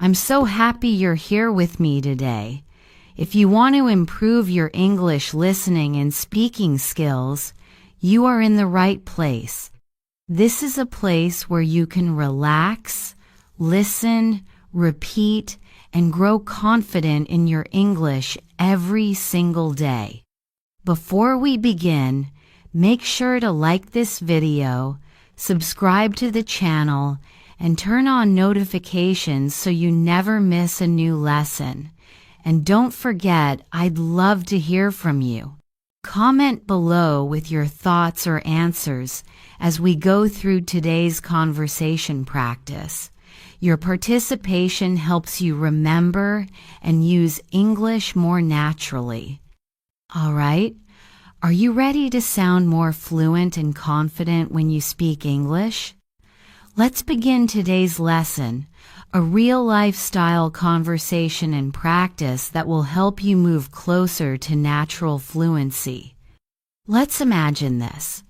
I'm so happy you're here with me today. If you want to improve your English listening and speaking skills, you are in the right place. This is a place where you can relax, listen, repeat, and grow confident in your English every single day. Before we begin, make sure to like this video, subscribe to the channel, and turn on notifications so you never miss a new lesson. And don't forget, I'd love to hear from you. Comment below with your thoughts or answers as we go through today's conversation practice. Your participation helps you remember and use English more naturally. All right, are you ready to sound more fluent and confident when you speak English? Let's begin today's lesson, a real lifestyle conversation and practice that will help you move closer to natural fluency. Let's imagine this.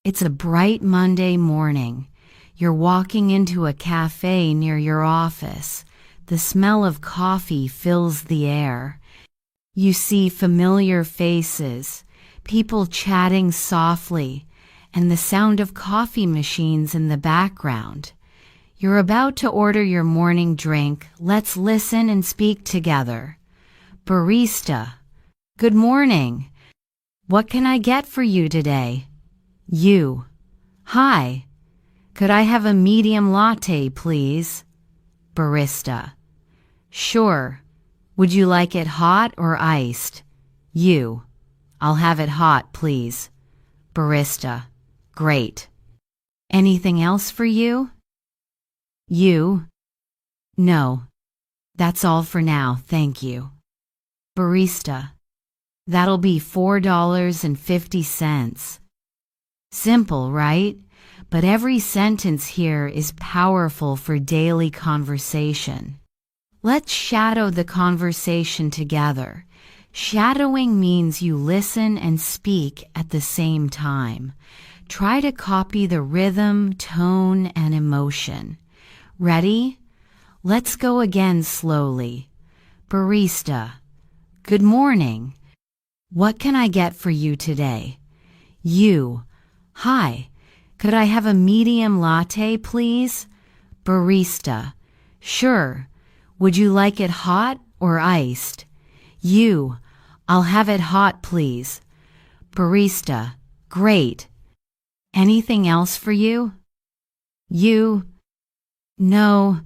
It's a bright Monday morning. You're walking into a cafe near your office. The smell of coffee fills the air. You see familiar faces, people chatting softly, and the sound of coffee machines in the background. You're about to order your morning drink. Let's listen and speak together. Barista. Good morning. What can I get for you today? You. Hi. Could I have a medium latte, please? Barista. Sure. Would you like it hot or iced? You. I'll have it hot, please. Barista. Great. Anything else for you? You. No. That's all for now, thank you. Barista. That'll be $4.50. Simple, right? But every sentence here is powerful for daily conversation. Let's shadow the conversation together. Shadowing means you listen and speak at the same time. Try to copy the rhythm, tone, and emotion. Ready? Let's go again slowly. Barista. Good morning. What can I get for you today? You. Hi. Could I have a medium latte, please? Barista. Sure. Would you like it hot or iced? You. I'll have it hot, please. Barista. Great. Anything else for you? You. No.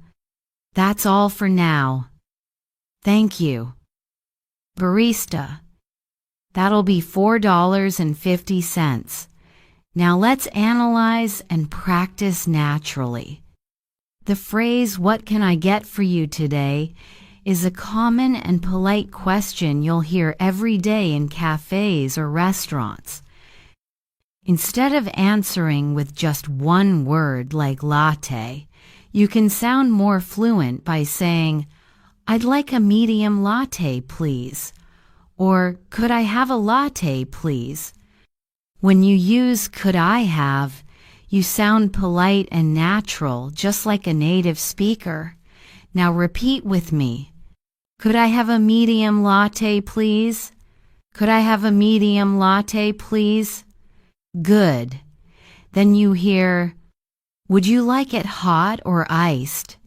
That's all for now. Thank you. Barista. That'll be $4.50. Now let's analyze and practice naturally. The phrase, "What can I get for you today?" is a common and polite question you'll hear every day in cafes or restaurants. Instead of answering with just one word like latte, you can sound more fluent by saying, "I'd like a medium latte, please," or "Could I have a latte, please?" When you use "could I have," you sound polite and natural, just like a native speaker. Now repeat with me. Could I have a medium latte, please? Could I have a medium latte, please? Good. Then you hear, would you like it hot or iced?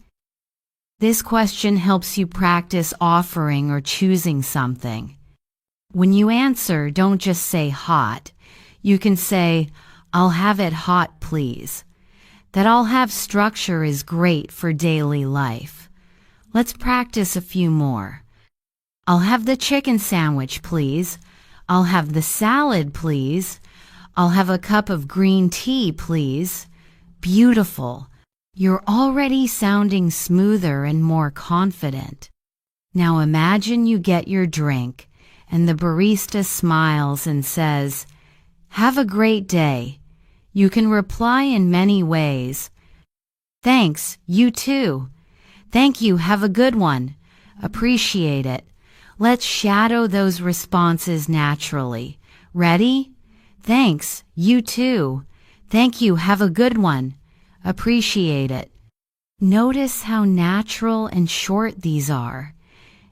This question helps you practice offering or choosing something. When you answer, don't just say hot. You can say, I'll have it hot, please. That "I'll have" structure is great for daily life. Let's practice a few more. I'll have the chicken sandwich, please. I'll have the salad, please. I'll have a cup of green tea, please. Beautiful. You're already sounding smoother and more confident. Now imagine you get your drink, and the barista smiles and says, "Have a great day." You can reply in many ways. Thanks, you too. Thank you, have a good one. Appreciate it. Let's shadow those responses naturally. Ready? Thanks, you too. Thank you, have a good one. Appreciate it. Notice how natural and short these are.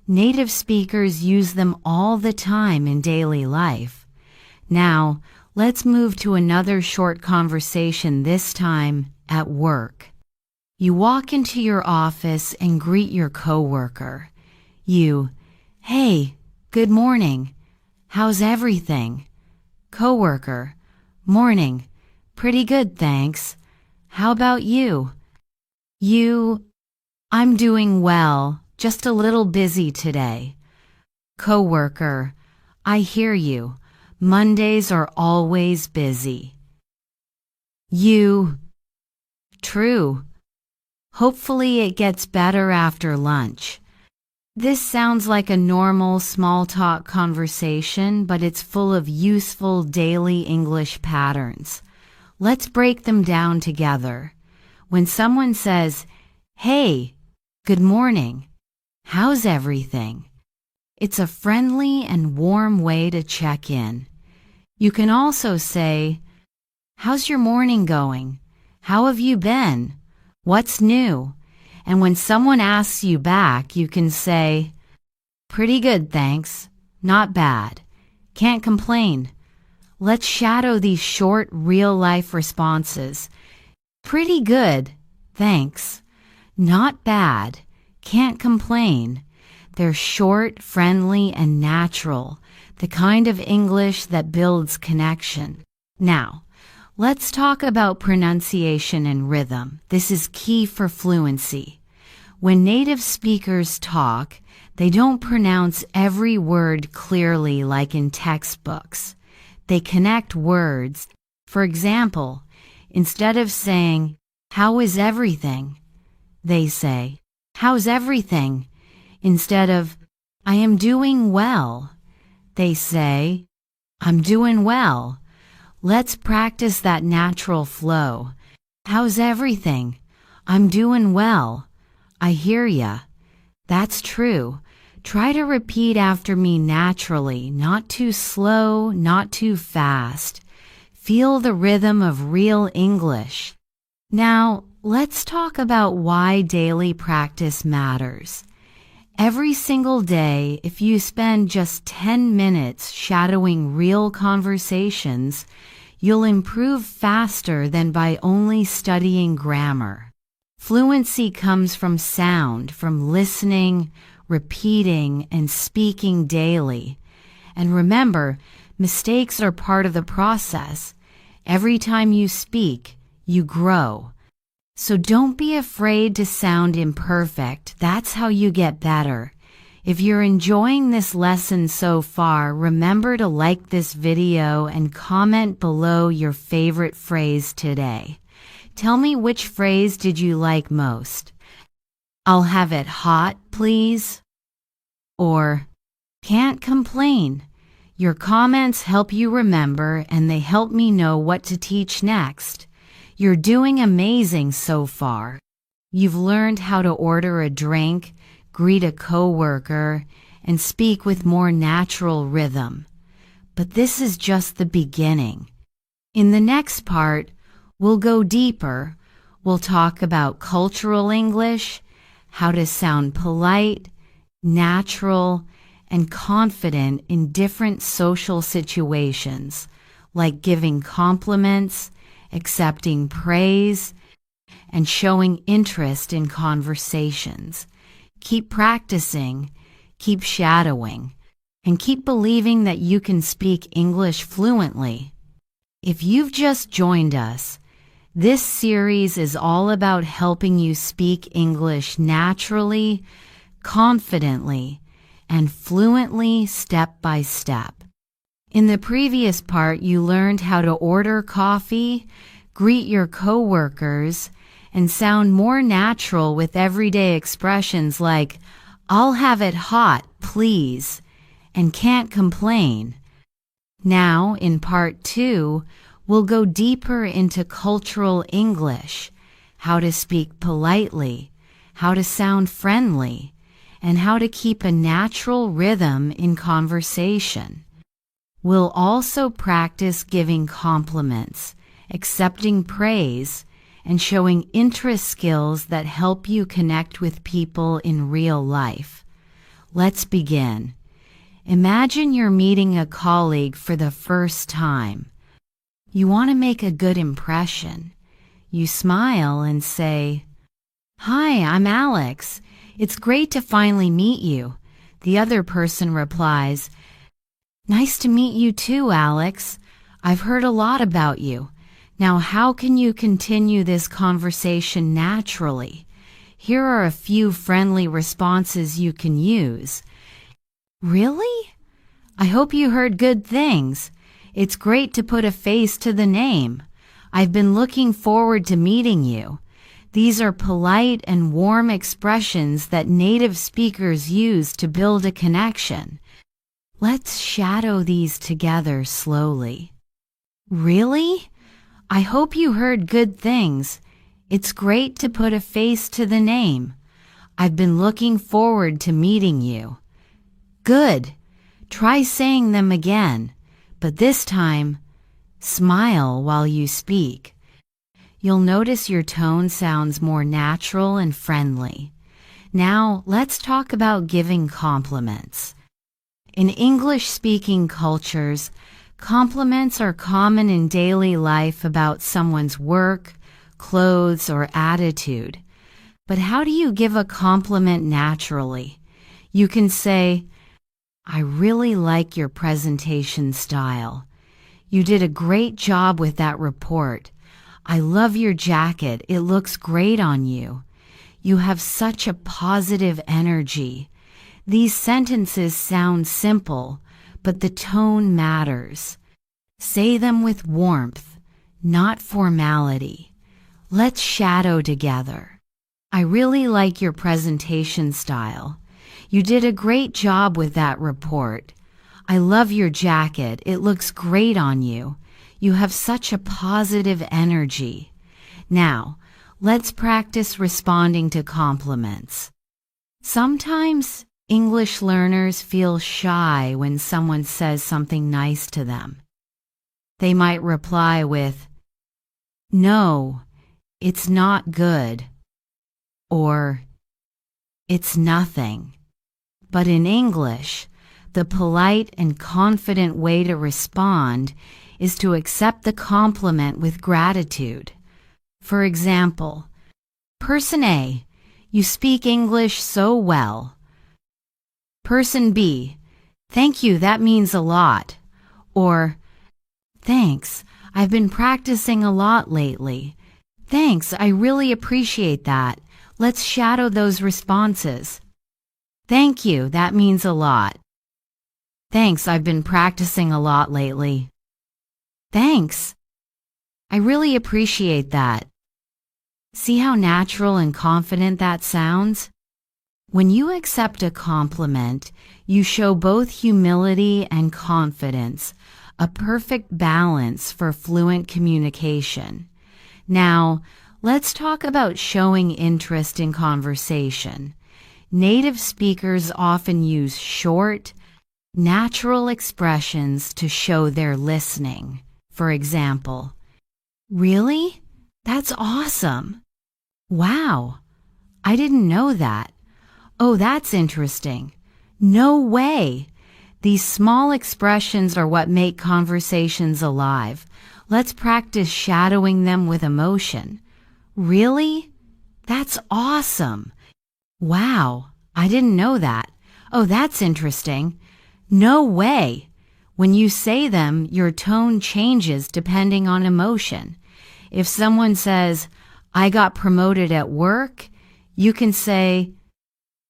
Native speakers use them all the time in daily life. Now, let's move to another short conversation, this time at work. You walk into your office and greet your coworker. Hey, good morning. How's everything? Coworker, morning. Pretty good, thanks. How about you? I'm doing well, just a little busy today. Coworker, I hear you. Mondays are always busy. True. Hopefully it gets better after lunch. This sounds like a normal small talk conversation, but it's full of useful daily English patterns. Let's break them down together. When someone says, "Hey, good morning. How's everything?" It's a friendly and warm way to check in. You can also say, "How's your morning going? How have you been? What's new?" And when someone asks you back, you can say, "Pretty good, thanks. Not bad. Can't complain." Let's shadow these short, real-life responses. Pretty good, thanks. Not bad. Can't complain. They're short, friendly, and natural, the kind of English that builds connection. Now, let's talk about pronunciation and rhythm. This is key for fluency. When native speakers talk, they don't pronounce every word clearly like in textbooks. They connect words. For example, instead of saying, "How is everything?" they say, "How's everything?" Instead of, "I am doing well," they say, "I'm doing well." Let's practice that natural flow. How's everything? I'm doing well. I hear ya. That's true. Try to repeat after me naturally, not too slow, not too fast. Feel the rhythm of real English. Now, let's talk about why daily practice matters. Every single day, if you spend just 10 minutes shadowing real conversations, you'll improve faster than by only studying grammar. Fluency comes from sound, from listening, repeating, and speaking daily. And remember, mistakes are part of the process. Every time you speak, you grow. So don't be afraid to sound imperfect. That's how you get better. If you're enjoying this lesson so far, remember to like this video and comment below your favorite phrase today. Tell me, which phrase did you like most? "I'll have it hot, please." Or, "Can't complain." Your comments help you remember, and they help me know what to teach next. You're doing amazing so far. You've learned how to order a drink, greet a coworker, and speak with more natural rhythm. But this is just the beginning. In the next part, we'll go deeper. We'll talk about cultural English, how to sound polite, natural, and confident in different social situations, like giving compliments, accepting praise, and showing interest in conversations. Keep practicing, keep shadowing, and keep believing that you can speak English fluently. If you've just joined us, this series is all about helping you speak English naturally, confidently, and fluently step by step. In the previous part, you learned how to order coffee, greet your coworkers, and sound more natural with everyday expressions like, "I'll have it hot, please," and "can't complain." Now, in part 2, we'll go deeper into cultural English, how to speak politely, how to sound friendly, and how to keep a natural rhythm in conversation. We'll also practice giving compliments, accepting praise, and showing interest skills that help you connect with people in real life. Let's begin. Imagine you're meeting a colleague for the first time. You want to make a good impression. You smile and say, "Hi, I'm Alex. It's great to finally meet you." The other person replies, "Nice to meet you too, Alex. I've heard a lot about you. Now, how can you continue this conversation naturally? Here are a few friendly responses you can use. Really? I hope you heard good things. It's great to put a face to the name. I've been looking forward to meeting you." These are polite and warm expressions that native speakers use to build a connection. Let's shadow these together slowly. Really? I hope you heard good things. It's great to put a face to the name. I've been looking forward to meeting you. Good. Try saying them again, but this time, smile while you speak. You'll notice your tone sounds more natural and friendly. Now, let's talk about giving compliments. In English-speaking cultures, compliments are common in daily life about someone's work, clothes, or attitude. But how do you give a compliment naturally? You can say, "I really like your presentation style. You did a great job with that report. I love your jacket. It looks great on you. You have such a positive energy." These sentences sound simple, but the tone matters. Say them with warmth, not formality. Let's shadow together. "I really like your presentation style. You did a great job with that report. I love your jacket. It looks great on you. You have such a positive energy." Now, let's practice responding to compliments. Sometimes English learners feel shy when someone says something nice to them. They might reply with, "No, it's not good," or "It's nothing." But in English, the polite and confident way to respond is to accept the compliment with gratitude. For example, Person A, "You speak English so well." Person B, "Thank you, that means a lot." Or, "Thanks, I've been practicing a lot lately." "Thanks, I really appreciate that." Let's shadow those responses. "Thank you, that means a lot." "Thanks, I've been practicing a lot lately." "Thanks. I really appreciate that." See how natural and confident that sounds? When you accept a compliment, you show both humility and confidence, a perfect balance for fluent communication. Now, let's talk about showing interest in conversation. Native speakers often use short, natural expressions to show they're listening. For example, "Really? That's awesome. Wow, I didn't know that. Oh, that's interesting. No way." These small expressions are what make conversations alive. Let's practice shadowing them with emotion. "Really? That's awesome. Wow, I didn't know that. Oh, that's interesting. No way." When you say them, your tone changes depending on emotion. If someone says, "I got promoted at work," you can say,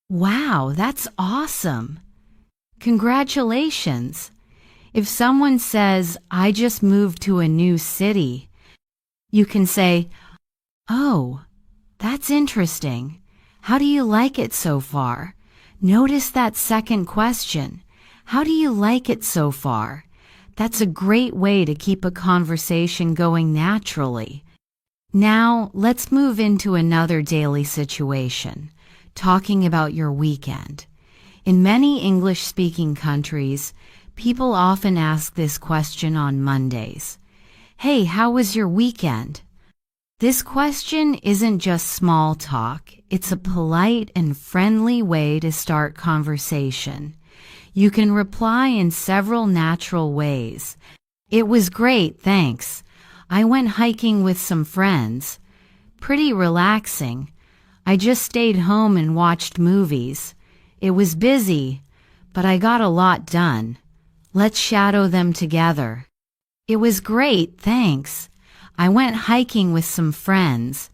"Wow, that's awesome. Congratulations." If someone says, "I just moved to a new city," you can say, "Oh, that's interesting. How do you like it so far?" Notice that second question. How do you like it so far? That's a great way to keep a conversation going naturally. Now, let's move into another daily situation, talking about your weekend. In many English-speaking countries, people often ask this question on Mondays. "Hey, how was your weekend?" This question isn't just small talk, it's a polite and friendly way to start conversation. You can reply in several natural ways. It was great, thanks. I went hiking with some friends. Pretty relaxing. I just stayed home and watched movies. It was busy, but I got a lot done. Let's shadow them together. It was great, thanks. I went hiking with some friends.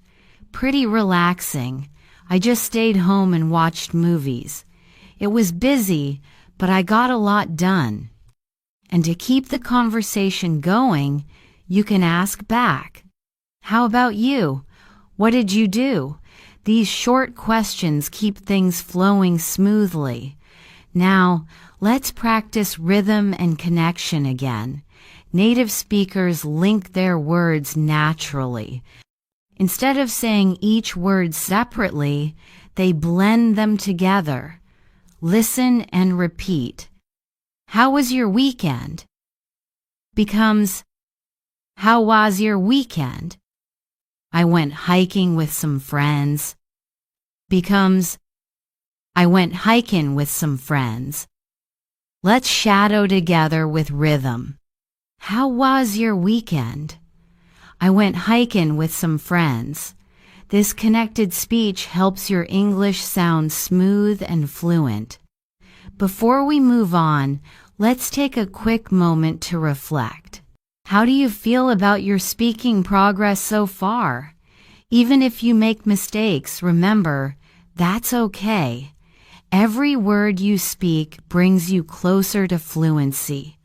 Pretty relaxing. I just stayed home and watched movies. It was busy, but I got a lot done. And to keep the conversation going, you can ask back. How about you? What did you do? These short questions keep things flowing smoothly. Now, let's practice rhythm and connection again. Native speakers link their words naturally. Instead of saying each word separately, they blend them together. Listen and repeat. How was your weekend? Becomes, how was your weekend? I went hiking with some friends. Becomes, I went hiking with some friends. Let's shadow together with rhythm. How was your weekend? I went hiking with some friends. This connected speech helps your English sound smooth and fluent. Before we move on, let's take a quick moment to reflect. How do you feel about your speaking progress so far? Even if you make mistakes, remember, that's okay. Every word you speak brings you closer to fluency.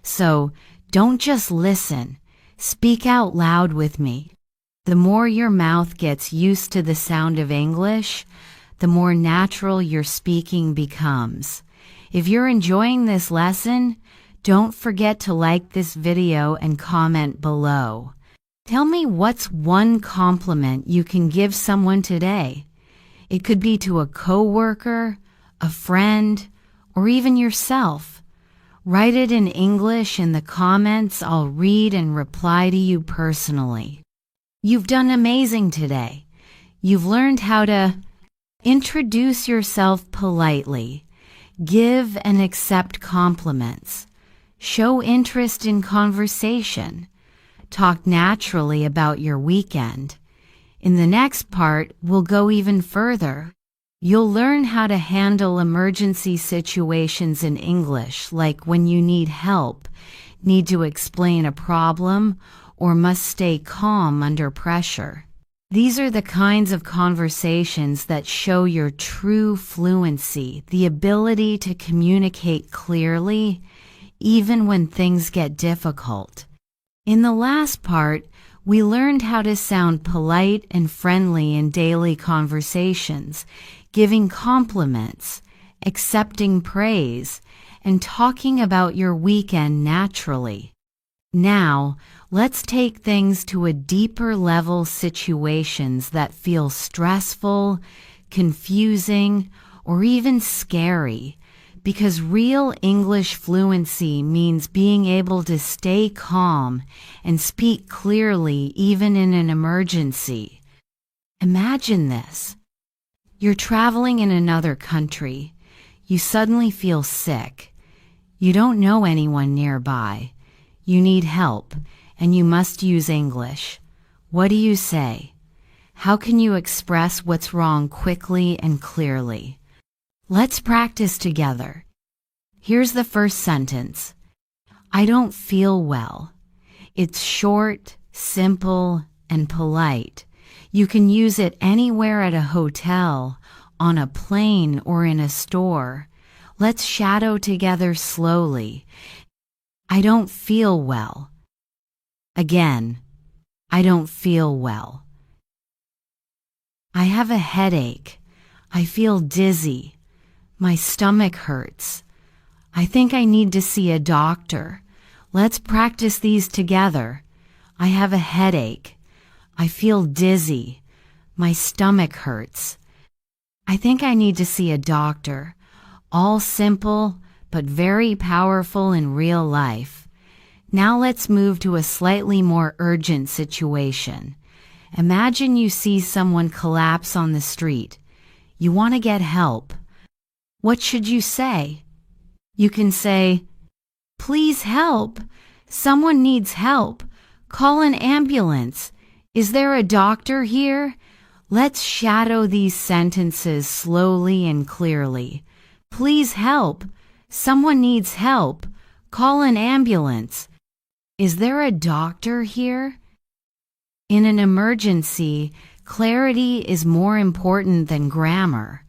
So, don't just listen. Speak out loud with me. The more your mouth gets used to the sound of English, the more natural your speaking becomes. If you're enjoying this lesson, don't forget to like this video and comment below. Tell me what's one compliment you can give someone today. It could be to a coworker, a friend, or even yourself. Write it in English in the comments. I'll read and reply to you personally. You've done amazing today. You've learned how to introduce yourself politely, give and accept compliments, show interest in conversation, talk naturally about your weekend. In the next part, we'll go even further. You'll learn how to handle emergency situations in English, like when you need help, need to explain a problem, or must stay calm under pressure. These are the kinds of conversations that show your true fluency, the ability to communicate clearly, even when things get difficult. In the last part, we learned how to sound polite and friendly in daily conversations, giving compliments, accepting praise, and talking about your weekend naturally. Now, let's take things to a deeper level, situations that feel stressful, confusing, or even scary, because real English fluency means being able to stay calm and speak clearly even in an emergency. Imagine this. You're traveling in another country. You suddenly feel sick. You don't know anyone nearby. You need help, and you must use English. What do you say? How can you express what's wrong quickly and clearly? Let's practice together. Here's the first sentence. I don't feel well. It's short, simple, and polite. You can use it anywhere at a hotel, on a plane, or in a store. Let's shadow together slowly. I don't feel well. Again, I don't feel well. I have a headache. I feel dizzy. My stomach hurts. I think I need to see a doctor. Let's practice these together. I have a headache. I feel dizzy. My stomach hurts. I think I need to see a doctor. All simple, but very powerful in real life. Now let's move to a slightly more urgent situation. Imagine you see someone collapse on the street. You want to get help. What should you say? You can say, "Please help. Someone needs help. Call an ambulance. Is there a doctor here?" Let's shadow these sentences slowly and clearly. Please help. Someone needs help. Call an ambulance. Is there a doctor here? In an emergency, clarity is more important than grammar.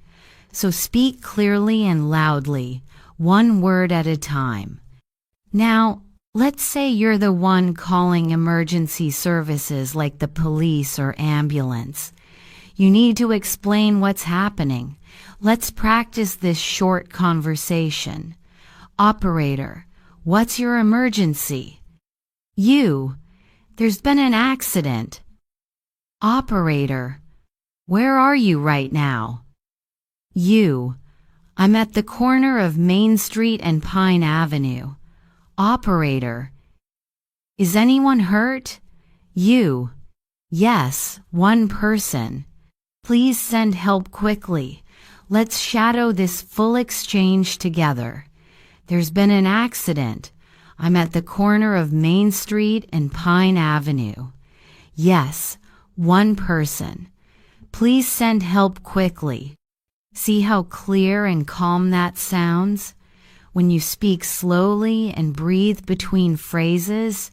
So speak clearly and loudly, one word at a time. Now, let's say you're the one calling emergency services like the police or ambulance. You need to explain what's happening. Let's practice this short conversation. Operator, what's your emergency? You, there's been an accident. Operator, where are you right now? You, I'm at the corner of Main Street and Pine Avenue. Operator, is anyone hurt? You, yes, one person. Please send help quickly. Let's shadow this full exchange together. There's been an accident. I'm at the corner of Main Street and Pine Avenue. Yes, one person. Please send help quickly. See how clear and calm that sounds? When you speak slowly and breathe between phrases,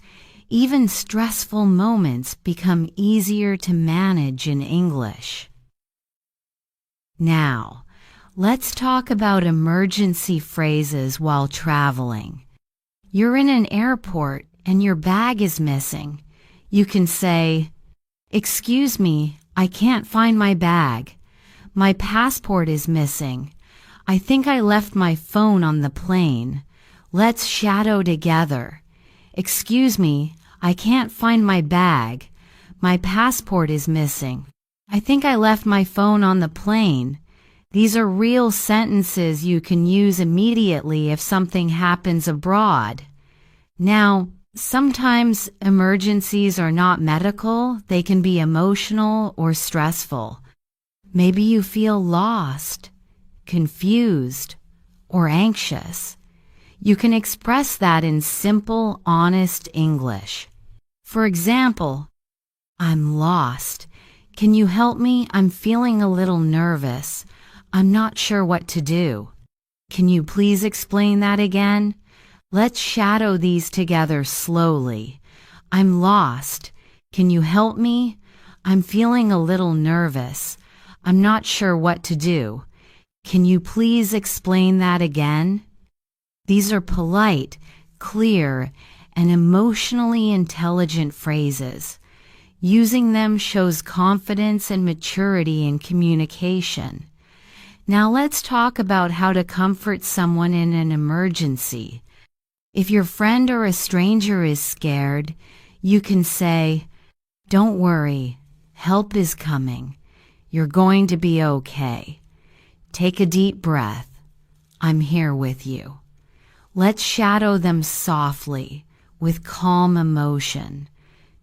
even stressful moments become easier to manage in English. Now, let's talk about emergency phrases while traveling. You're in an airport and your bag is missing. You can say, "Excuse me, I can't find my bag. My passport is missing. I think I left my phone on the plane." Let's shadow together. Excuse me, I can't find my bag. My passport is missing. I think I left my phone on the plane. These are real sentences you can use immediately if something happens abroad. Now, sometimes emergencies are not medical, they can be emotional or stressful. Maybe you feel lost, confused, or anxious. You can express that in simple, honest English. For example, "I'm lost. Can you help me? I'm feeling a little nervous. I'm not sure what to do. Can you please explain that again?" Let's shadow these together slowly. "I'm lost. Can you help me? I'm feeling a little nervous. I'm not sure what to do. Can you please explain that again?" These are polite, clear, and emotionally intelligent phrases. Using them shows confidence and maturity in communication. Now let's talk about how to comfort someone in an emergency. If your friend or a stranger is scared, you can say, "Don't worry, help is coming. You're going to be okay. Take a deep breath. I'm here with you." Let's shadow them softly, with calm emotion.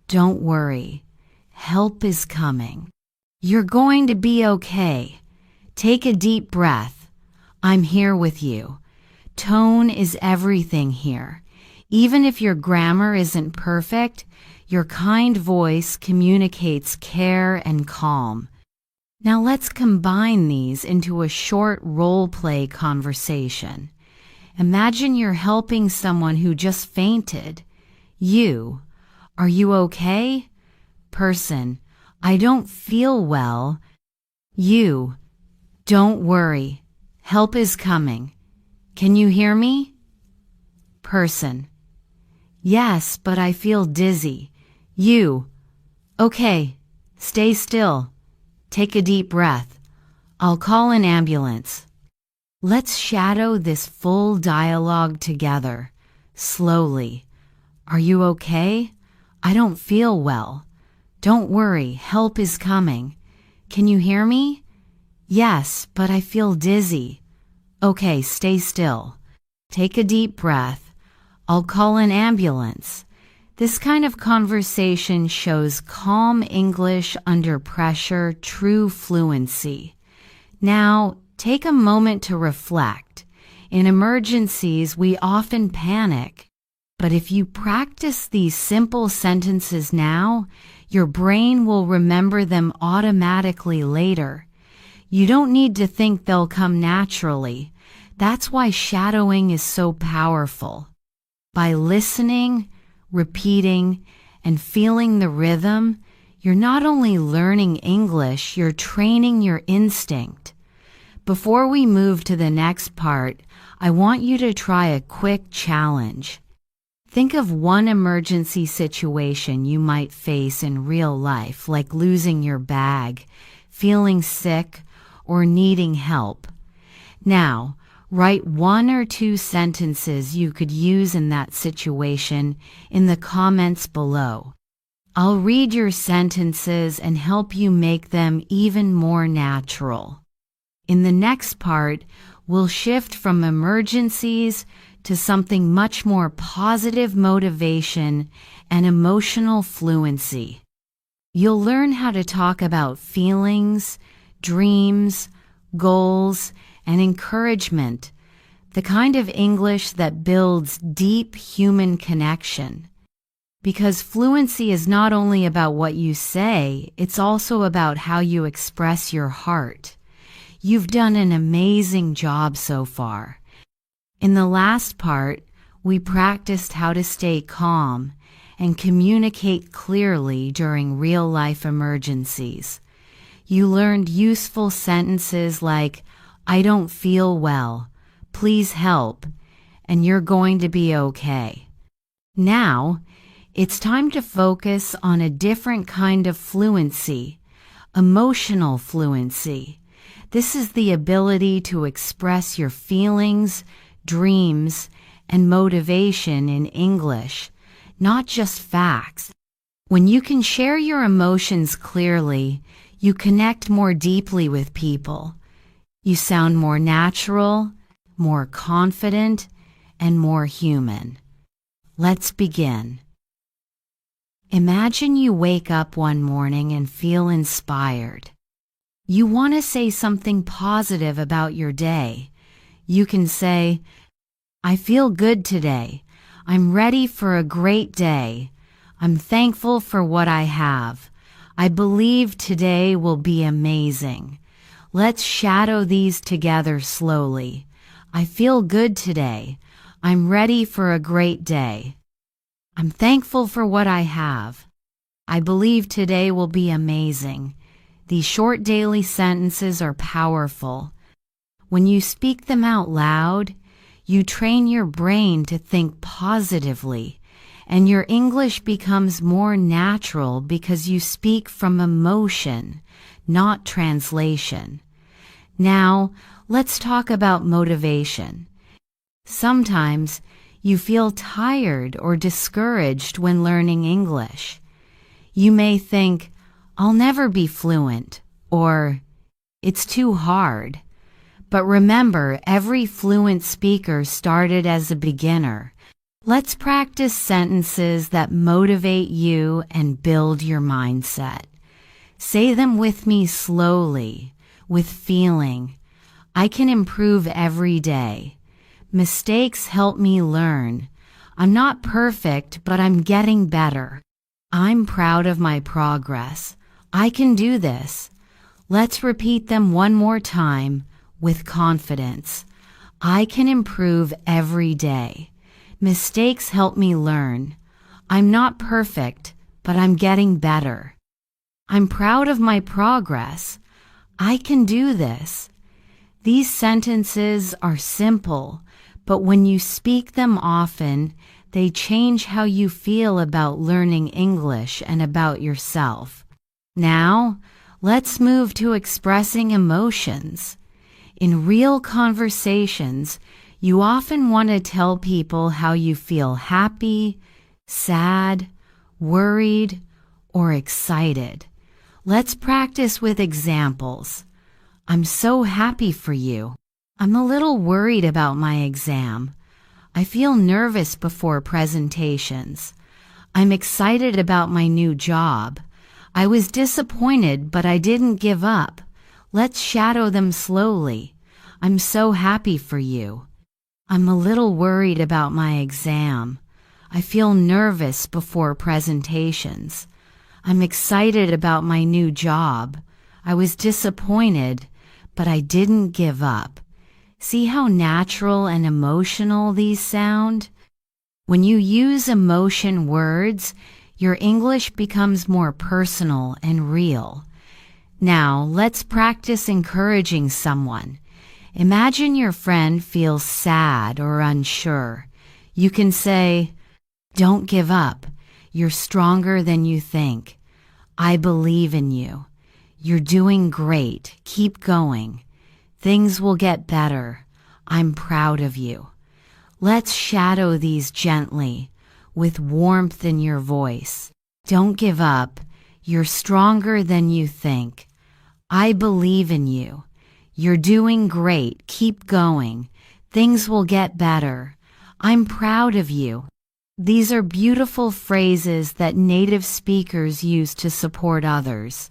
"Don't worry, help is coming. You're going to be okay. Take a deep breath. I'm here with you." Tone is everything here. Even if your grammar isn't perfect, your kind voice communicates care and calm. Now let's combine these into a short role-play conversation. Imagine you're helping someone who just fainted. You, "Are you okay?" Person, "I don't feel well." You, "Don't worry, help is coming. Can you hear me?" Person, "Yes, but I feel dizzy." You, "Okay, stay still. Take a deep breath. I'll call an ambulance." Let's shadow this full dialogue together, slowly. "Are you okay? I don't feel well. Don't worry, help is coming. Can you hear me?" "Yes, but I feel dizzy." "Okay, stay still. Take a deep breath. I'll call an ambulance." This kind of conversation shows calm English under pressure, true fluency. Now, take a moment to reflect. In emergencies, we often panic. But if you practice these simple sentences now, your brain will remember them automatically later. You don't need to think they'll come naturally. That's why shadowing is so powerful. By listening, repeating, and feeling the rhythm, you're not only learning English, you're training your instinct. Before we move to the next part, I want you to try a quick challenge. Think of one emergency situation you might face in real life, like losing your bag, feeling sick, or needing help. Now, write 1 or 2 sentences you could use in that situation in the comments below. I'll read your sentences and help you make them even more natural. In the next part, we'll shift from emergencies to something much more positive: motivation and emotional fluency. You'll learn how to talk about feelings, dreams, goals, and encouragement, the kind of English that builds deep human connection. Because fluency is not only about what you say, it's also about how you express your heart. You've done an amazing job so far. In the last part, we practiced how to stay calm and communicate clearly during real-life emergencies. You learned useful sentences like, "I don't feel well, please help, and you're going to be okay." Now, it's time to focus on a different kind of fluency, emotional fluency. This is the ability to express your feelings, dreams, and motivation in English, not just facts. When you can share your emotions clearly, you connect more deeply with people. You sound more natural, more confident, and more human. Let's begin. Imagine you wake up one morning and feel inspired. You want to say something positive about your day. You can say, "I feel good today. I'm ready for a great day. I'm thankful for what I have. I believe today will be amazing." Let's shadow these together slowly. I feel good today. I'm ready for a great day. I'm thankful for what I have. I believe today will be amazing. These short daily sentences are powerful. When you speak them out loud, you train your brain to think positively, and your English becomes more natural because you speak from emotion, not translation. Now, let's talk about motivation. Sometimes you feel tired or discouraged when learning English. You may think, "I'll never be fluent," or "It's too hard." But remember, every fluent speaker started as a beginner. Let's practice sentences that motivate you and build your mindset. Say them with me slowly, with feeling. I can improve every day. Mistakes help me learn. I'm not perfect, but I'm getting better. I'm proud of my progress. I can do this. Let's repeat them one more time with confidence. I can improve every day. Mistakes help me learn. I'm not perfect, but I'm getting better. I'm proud of my progress. I can do this. These sentences are simple, but when you speak them often, they change how you feel about learning English and about yourself. Now, let's move to expressing emotions. In real conversations, you often want to tell people how you feel happy, sad, worried, or excited. Let's practice with examples. I'm so happy for you. I'm a little worried about my exam. I feel nervous before presentations. I'm excited about my new job. I was disappointed, but I didn't give up. Let's shadow them slowly. I'm so happy for you. I'm a little worried about my exam. I feel nervous before presentations. I'm excited about my new job. I was disappointed, but I didn't give up. See how natural and emotional these sound? When you use emotion words, your English becomes more personal and real. Now, let's practice encouraging someone. Imagine your friend feels sad or unsure. You can say, "Don't give up. You're stronger than you think. I believe in you. You're doing great. Keep going. Things will get better. I'm proud of you." Let's shadow these gently, with warmth in your voice. Don't give up. You're stronger than you think. I believe in you. You're doing great. Keep going. Things will get better. I'm proud of you. These are beautiful phrases that native speakers use to support others.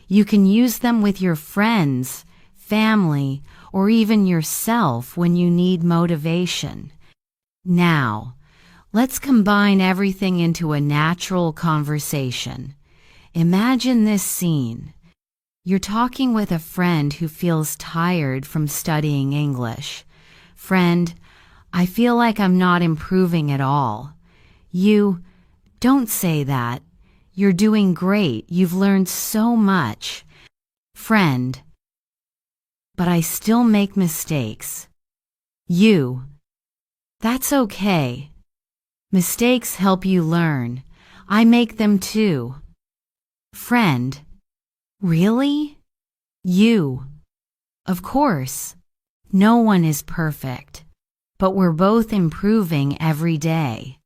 You can use them with your friends, family, or even yourself when you need motivation. Now, let's combine everything into a natural conversation. Imagine this scene. You're talking with a friend who feels tired from studying English. "Friend, I feel like I'm not improving at all." You, "Don't say that. You're doing great. You've learned so much." Friend, "But I still make mistakes." You, "That's okay. Mistakes help you learn. I make them too." Friend, "Really?" You, "Of course. No one is perfect, but we're both improving every day."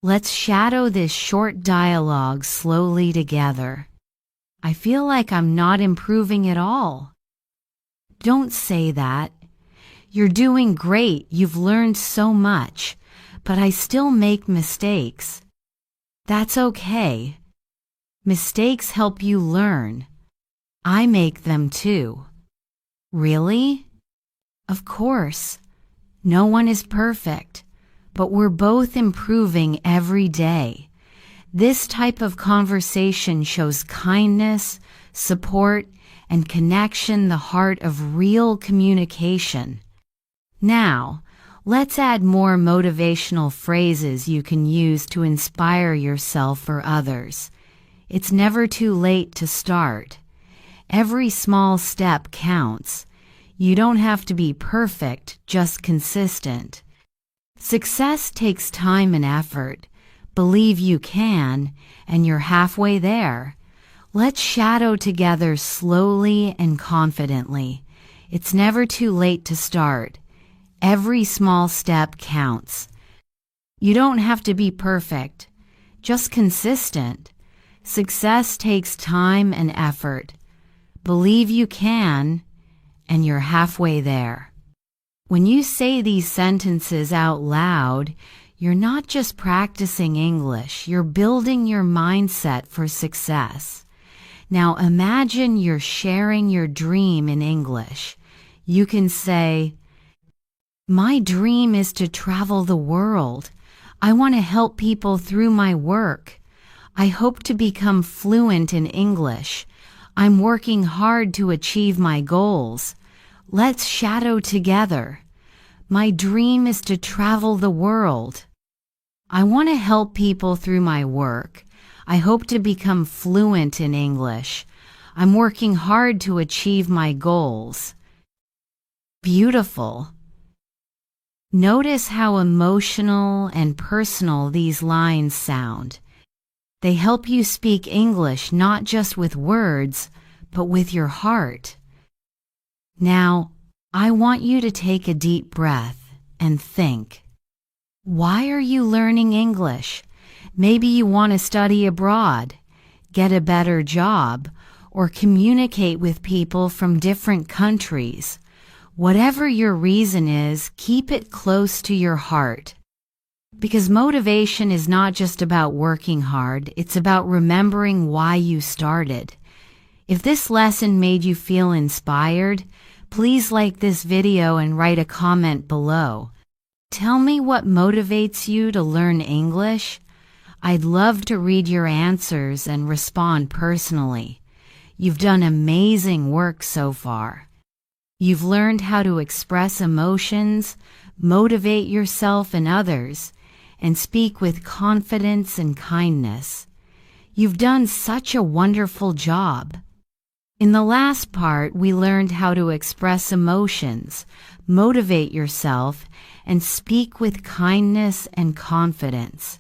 Let's shadow this short dialogue slowly together. "I feel like I'm not improving at all." "Don't say that. You're doing great. You've learned so much, but I still make mistakes." "That's okay. Mistakes help you learn. I make them too." "Really?" "Of course. No one is perfect, but we're both improving every day." This type of conversation shows kindness, support, and connection, the heart of real communication. Now, let's add more motivational phrases you can use to inspire yourself or others. It's never too late to start. Every small step counts. You don't have to be perfect, just consistent. Success takes time and effort. Believe you can, and you're halfway there. Let's shadow together slowly and confidently. It's never too late to start. Every small step counts. You don't have to be perfect, just consistent. Success takes time and effort. Believe you can, and you're halfway there. When you say these sentences out loud, you're not just practicing English, you're building your mindset for success. Now imagine you're sharing your dream in English. You can say, "My dream is to travel the world. I want to help people through my work. I hope to become fluent in English. I'm working hard to achieve my goals." Let's shadow together. "My dream is to travel the world. I want to help people through my work. I hope to become fluent in English. I'm working hard to achieve my goals." Beautiful. Notice how emotional and personal these lines sound. They help you speak English not just with words, but with your heart. Now, I want you to take a deep breath and think. Why are you learning English? Maybe you want to study abroad, get a better job, or communicate with people from different countries. Whatever your reason is, keep it close to your heart. Because motivation is not just about working hard, it's about remembering why you started. If this lesson made you feel inspired, please like this video and write a comment below. Tell me what motivates you to learn English. I'd love to read your answers and respond personally. You've done amazing work so far. You've learned how to express emotions, motivate yourself and others, and speak with confidence and kindness. You've done such a wonderful job. In the last part, we learned how to express emotions, motivate yourself, and speak with kindness and confidence.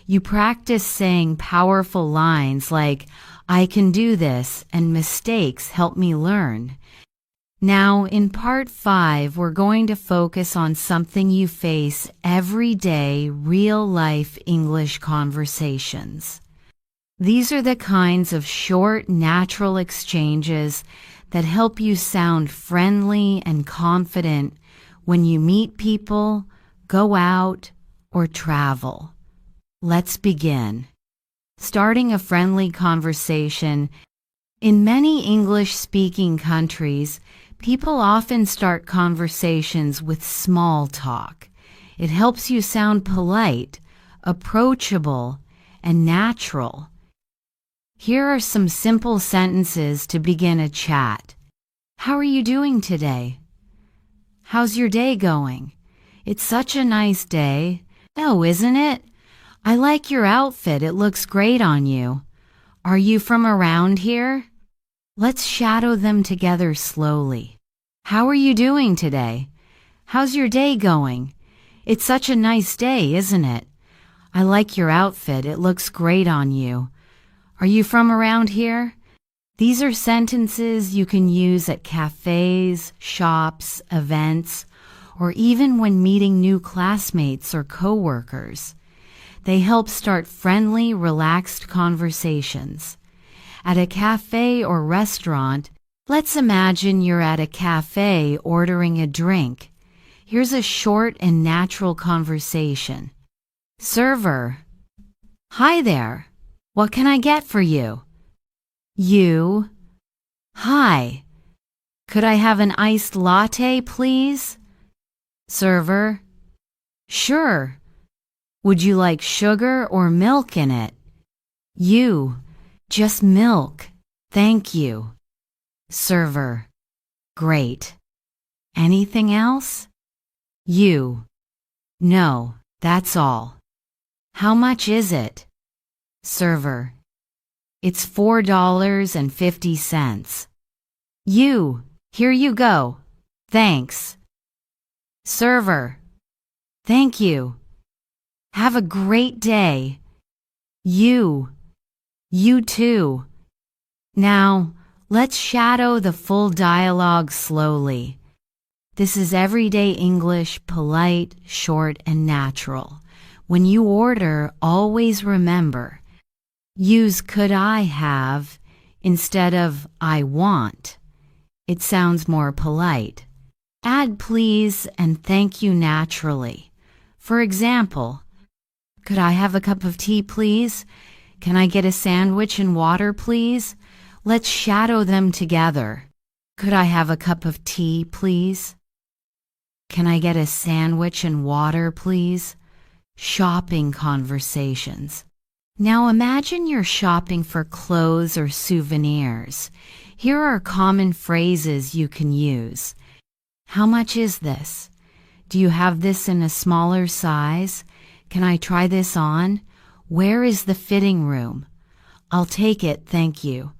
You practice saying powerful lines like, "I can do this," and "mistakes help me learn." Now, in part 5, we're going to focus on something you face every day, real-life English conversations. These are the kinds of short, natural exchanges that help you sound friendly and confident when you meet people, go out, or travel. Let's begin. Starting a friendly conversation. In many English-speaking countries, people often start conversations with small talk. It helps you sound polite, approachable, and natural. Here are some simple sentences to begin a chat. How are you doing today? How's your day going? It's such a nice day. Oh, isn't it? I like your outfit. It looks great on you. Are you from around here? Let's shadow them together slowly. How are you doing today? How's your day going? It's such a nice day, isn't it? I like your outfit. It looks great on you. Are you from around here? These are sentences you can use at cafes, shops, events, or even when meeting new classmates or coworkers. They help start friendly, relaxed conversations. At a cafe or restaurant, let's imagine you're at a cafe ordering a drink. Here's a short and natural conversation. Server. Hi there. What can I get for you? You. Hi. Could I have an iced latte, please? Server. Sure. Would you like sugar or milk in it? You. Just milk. Thank you. Server. Great. Anything else? You. No, that's all. How much is it? Server. It's $4.50. You. Here you go. Thanks. Server. Thank you. Have a great day. You. You too. Now, let's shadow the full dialogue slowly. This is everyday English, polite, short, and natural. When you order, always remember, use could I have instead of I want. It sounds more polite. Add please and thank you naturally. For example, could I have a cup of tea, please? Can I get a sandwich and water, please? Let's shadow them together. Could I have a cup of tea, please? Can I get a sandwich and water, please? Shopping conversations. Now imagine you're shopping for clothes or souvenirs. Here are common phrases you can use. How much is this? Do you have this in a smaller size? Can I try this on? Where is the fitting room? I'll take it, thank you.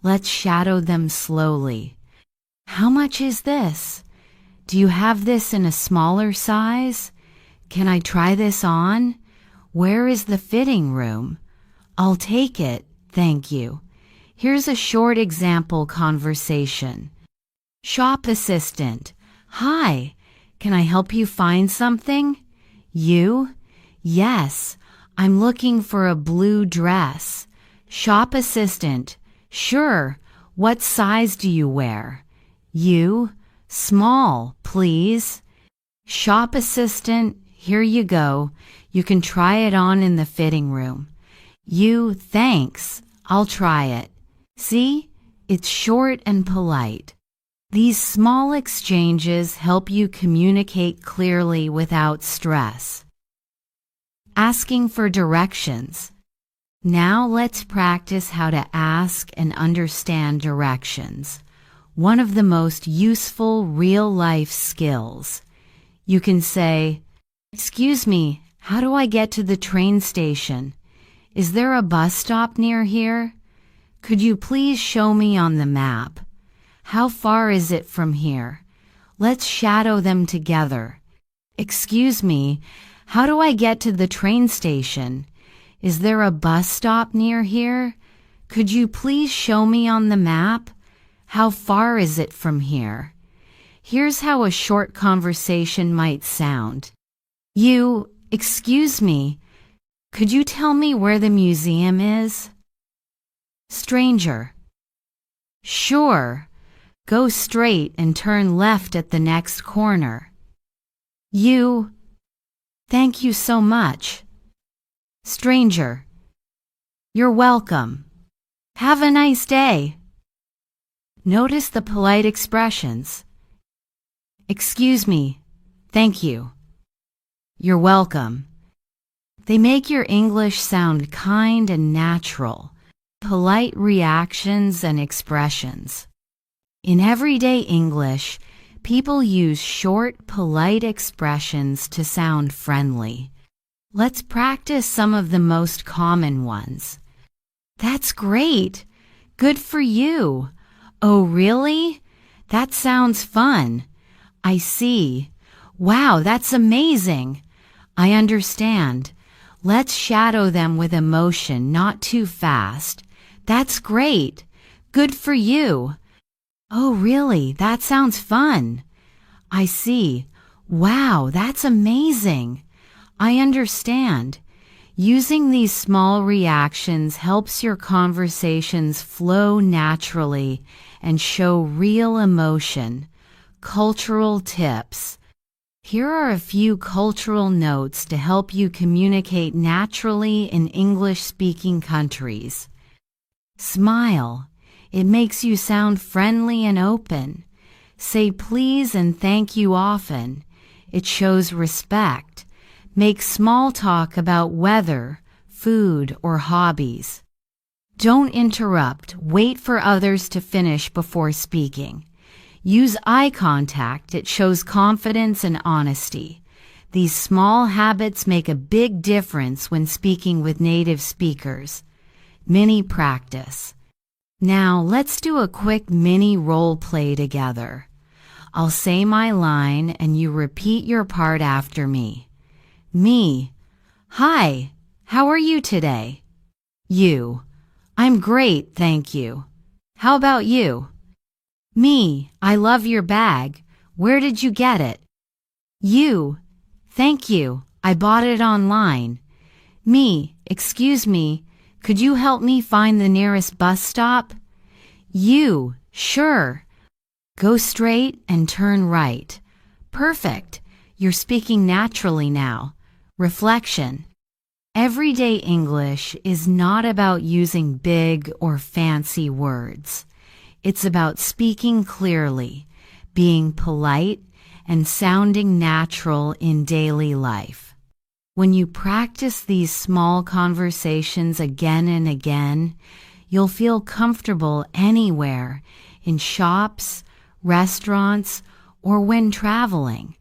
Let's shadow them slowly. How much is this? Do you have this in a smaller size? Can I try this on? Where is the fitting room? I'll take it, thank you. Here's a short example conversation. Shop assistant. Hi, can I help you find something? You? Yes, I'm looking for a blue dress. Shop assistant. Sure, what size do you wear? You? Small, please. Shop assistant. here you go. You can try it on in the fitting room. You, thanks, I'll try it. See? It's short and polite. These small exchanges help you communicate clearly without stress. Asking for directions. Now let's practice how to ask and understand directions. One of the most useful real-life skills. You can say, "Excuse me, how do I get to the train station? Is there a bus stop near here? Could you please show me on the map? How far is it from here? Let's shadow them together. Excuse me, how do I get to the train station? Is there a bus stop near here? Could you please show me on the map? How far is it from here?" Here's how a short conversation might sound. You, excuse me, could you tell me where the museum is? Stranger. Sure. Go straight and turn left at the next corner. You. Thank you so much. Stranger. You're welcome. Have a nice day. Notice the polite expressions. Excuse me. Thank you. You're welcome. They make your English sound kind and natural. Polite reactions and expressions. In everyday English, people use short, polite expressions to sound friendly. Let's practice some of the most common ones. That's great. Good for you. Oh, really? That sounds fun. I see. Wow, that's amazing. I understand. Let's shadow them with emotion, not too fast. That's great. Good for you. Oh, really? That sounds fun. I see. Wow, that's amazing. I understand. Using these small reactions helps your conversations flow naturally and show real emotion. Cultural tips. Here are a few cultural notes to help you communicate naturally in English-speaking countries. Smile. It makes you sound friendly and open. Say please and thank you often. It shows respect. Make small talk about weather, food, or hobbies. Don't interrupt. Wait for others to finish before speaking. Use eye contact. It shows confidence and honesty. These small habits make a big difference when speaking with native speakers. Mini practice. Now let's do a quick mini role play together. I'll say my line and you repeat your part after me. Me. Hi, how are you today? You. I'm great, thank you. How about you? Me. I love your bag. Where did you get it? You. Thank you. I bought it online. Me. Excuse me. Could you help me find the nearest bus stop? You. Sure. Go straight and turn right. Perfect. You're speaking naturally now. Reflection. Everyday English is not about using big or fancy words. It's about speaking clearly, being polite, and sounding natural in daily life. When you practice these small conversations again and again, you'll feel comfortable anywhere, in shops, restaurants, or when traveling.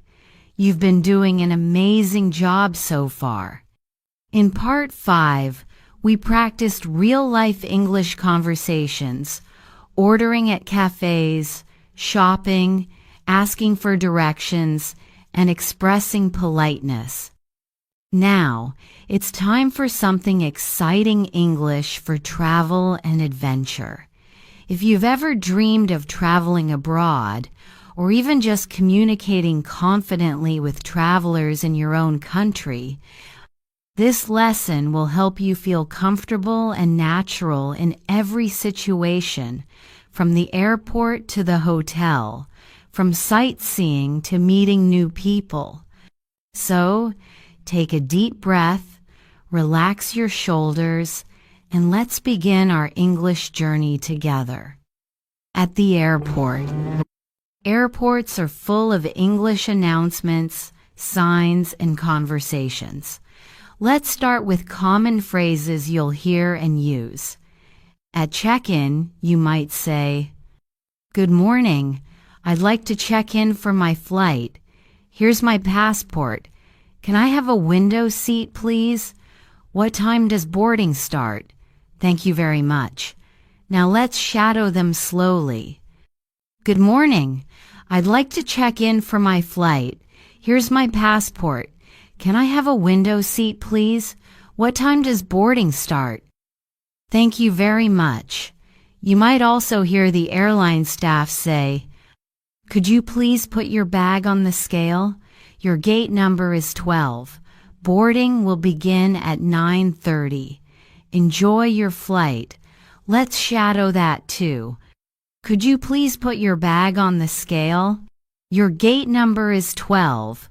You've been doing an amazing job so far. In Part 5, we practiced real-life English conversations, ordering at cafes, shopping, asking for directions, and expressing politeness. Now, it's time for something exciting English for travel and adventure. If you've ever dreamed of traveling abroad, or even just communicating confidently with travelers in your own country, this lesson will help you feel comfortable and natural in every situation, from the airport to the hotel, from sightseeing to meeting new people. So, take a deep breath, relax your shoulders, and let's begin our English journey together. At the airport. Airports are full of English announcements, signs, and conversations. Let's start with common phrases you'll hear and use. At check-in, you might say, "Good morning. I'd like to check in for my flight. Here's my passport. Can I have a window seat, please? What time does boarding start? Thank you very much." Now let's shadow them slowly. "Good morning. I'd like to check in for my flight. Here's my passport. Can I have a window seat, please? What time does boarding start? Thank you very much." You might also hear the airline staff say, "Could you please put your bag on the scale? Your gate number is 12. Boarding will begin at 9:30. Enjoy your flight." Let's shadow that too. "Could you please put your bag on the scale? Your gate number is 12.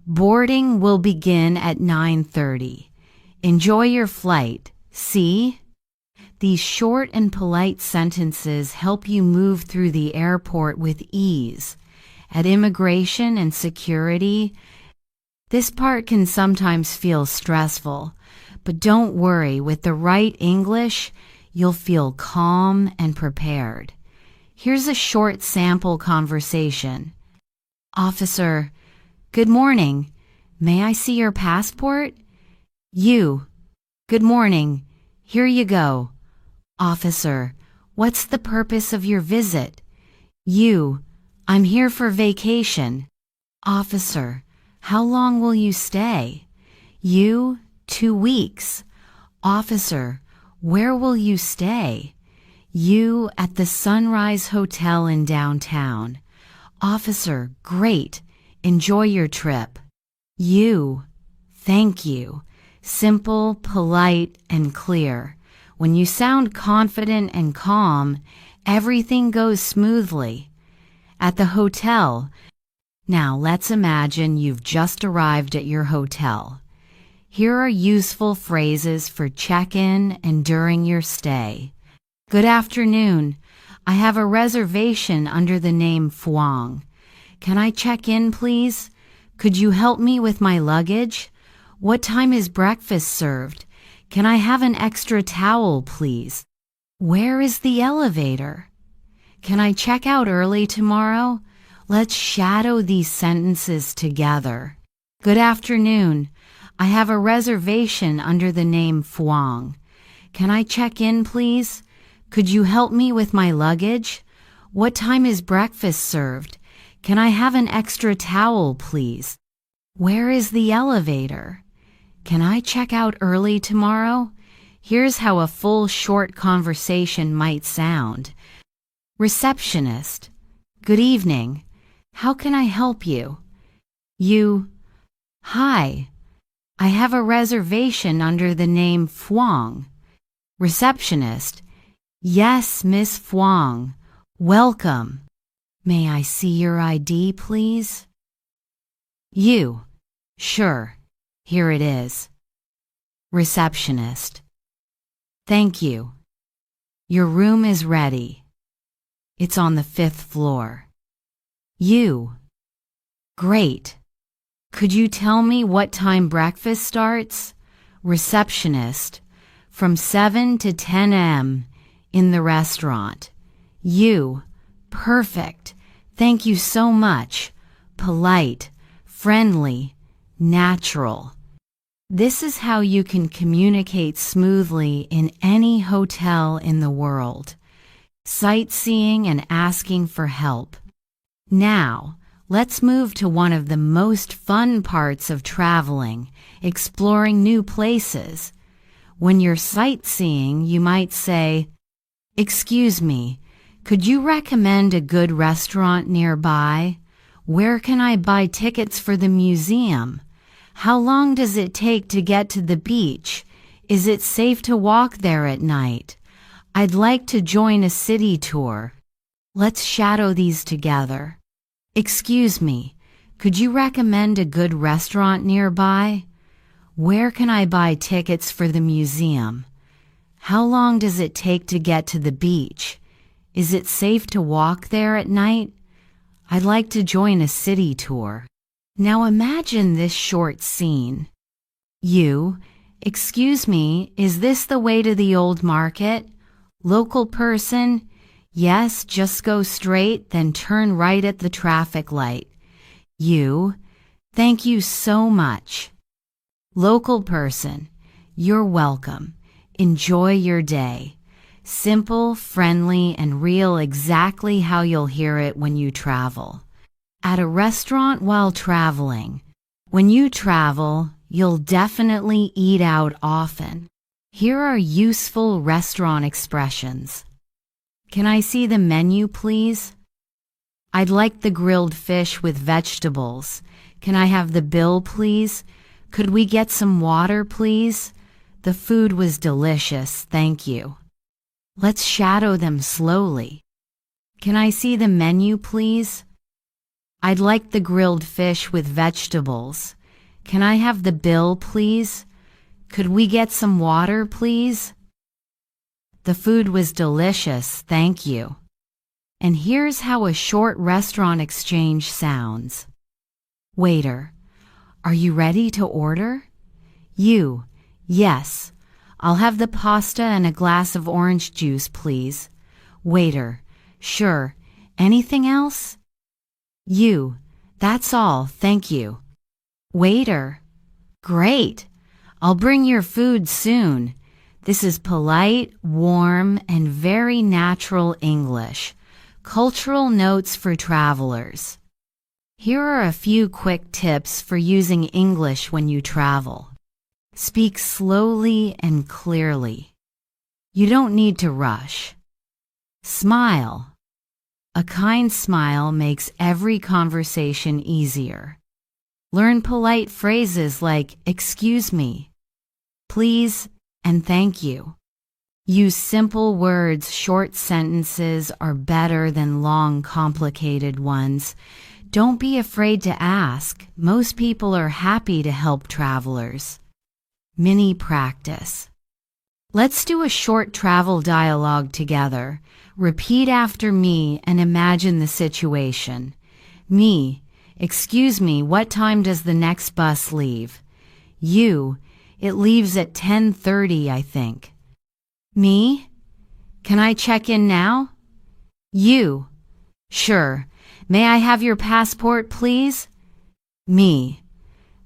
Boarding will begin at 9:30. Enjoy your flight." See? These short and polite sentences help you move through the airport with ease. At immigration and security, this part can sometimes feel stressful, but don't worry, with the right English, you'll feel calm and prepared. Here's a short sample conversation. "Officer, good morning. May I see your passport?" "You, good morning. Here you go." "Officer, what's the purpose of your visit?" "You, I'm here for vacation." "Officer, how long will you stay?" "You, 2 weeks." "Officer, where will you stay?" "You, at the Sunrise Hotel in downtown." "Officer, great. Enjoy your trip." "You, thank you." Simple, polite, and clear. When you sound confident and calm, everything goes smoothly. At the hotel. Now let's imagine you've just arrived at your hotel. Here are useful phrases for check-in and during your stay. "Good afternoon. I have a reservation under the name Phuong. Can I check in, please? Could you help me with my luggage? What time is breakfast served? Can I have an extra towel, please? Where is the elevator? Can I check out early tomorrow?" Let's shadow these sentences together. "Good afternoon. I have a reservation under the name Phuong. Can I check in, please? Could you help me with my luggage? What time is breakfast served? Can I have an extra towel, please? Where is the elevator? Can I check out early tomorrow?" Here's how a full short conversation might sound. Receptionist, "Good evening. How can I help you?" You, "Hi. I have a reservation under the name Phuong." Receptionist, "Yes, Miss Phuong. Welcome. May I see your ID, please?" You, "Sure. Here it is." Receptionist, "Thank you. Your room is ready. It's on the 5th floor." You, "Great. Could you tell me what time breakfast starts?" Receptionist, "From 7 to 10 a.m. in the restaurant." You, "Perfect. Thank you so much." Polite, friendly, natural. This is how you can communicate smoothly in any hotel in the world. Sightseeing and asking for help. Now, let's move to one of the most fun parts of traveling, exploring new places. When you're sightseeing, you might say, "Excuse me, could you recommend a good restaurant nearby? Where can I buy tickets for the museum? How long does it take to get to the beach? Is it safe to walk there at night? I'd like to join a city tour." Let's shadow these together. "Excuse me, Could you recommend a good restaurant nearby? Where can I buy tickets for the museum? How long does it take to get to the beach? Is it safe to walk there at night? I'd like to join a city tour. Now imagine this short scene. You, excuse me, is this the way to the old market? Local person? Yes, just go straight, then turn right at the traffic light. You, thank you so much. Local person, you're welcome. Enjoy your day. Simple, friendly, and real, exactly how you'll hear it when you travel. At a restaurant while traveling. When you travel, you'll definitely eat out often. Here are useful restaurant expressions. Can I see the menu, please? I'd like the grilled fish with vegetables. Can I have the bill, please? Could we get some water, please? The food was delicious, thank you. Let's shadow them slowly. Can I see the menu, please? I'd like the grilled fish with vegetables. Can I have the bill, please? Could we get some water, please? The food was delicious, thank you. And here's how a short restaurant exchange sounds. Waiter, are you ready to order? You, yes. I'll have the pasta and a glass of orange juice, please. Waiter, sure. Anything else? You, that's all, thank you. Waiter, great. I'll bring your food soon. This is polite, warm, and very natural English. Cultural notes for travelers. Here are a few quick tips for using English when you travel. Speak slowly and clearly. You don't need to rush. Smile. A kind smile makes every conversation easier. Learn polite phrases like excuse me, please, and thank you. Use simple words. Short sentences are better than long, complicated ones. Don't be afraid to ask. Most people are happy to help travelers. Mini practice. Let's do a short travel dialogue together. Repeat after me and imagine the situation. Me, excuse me, what time does the next bus leave? You, it leaves at 10:30, I think. Me, can I check in now? You, sure. May I have your passport, please? Me,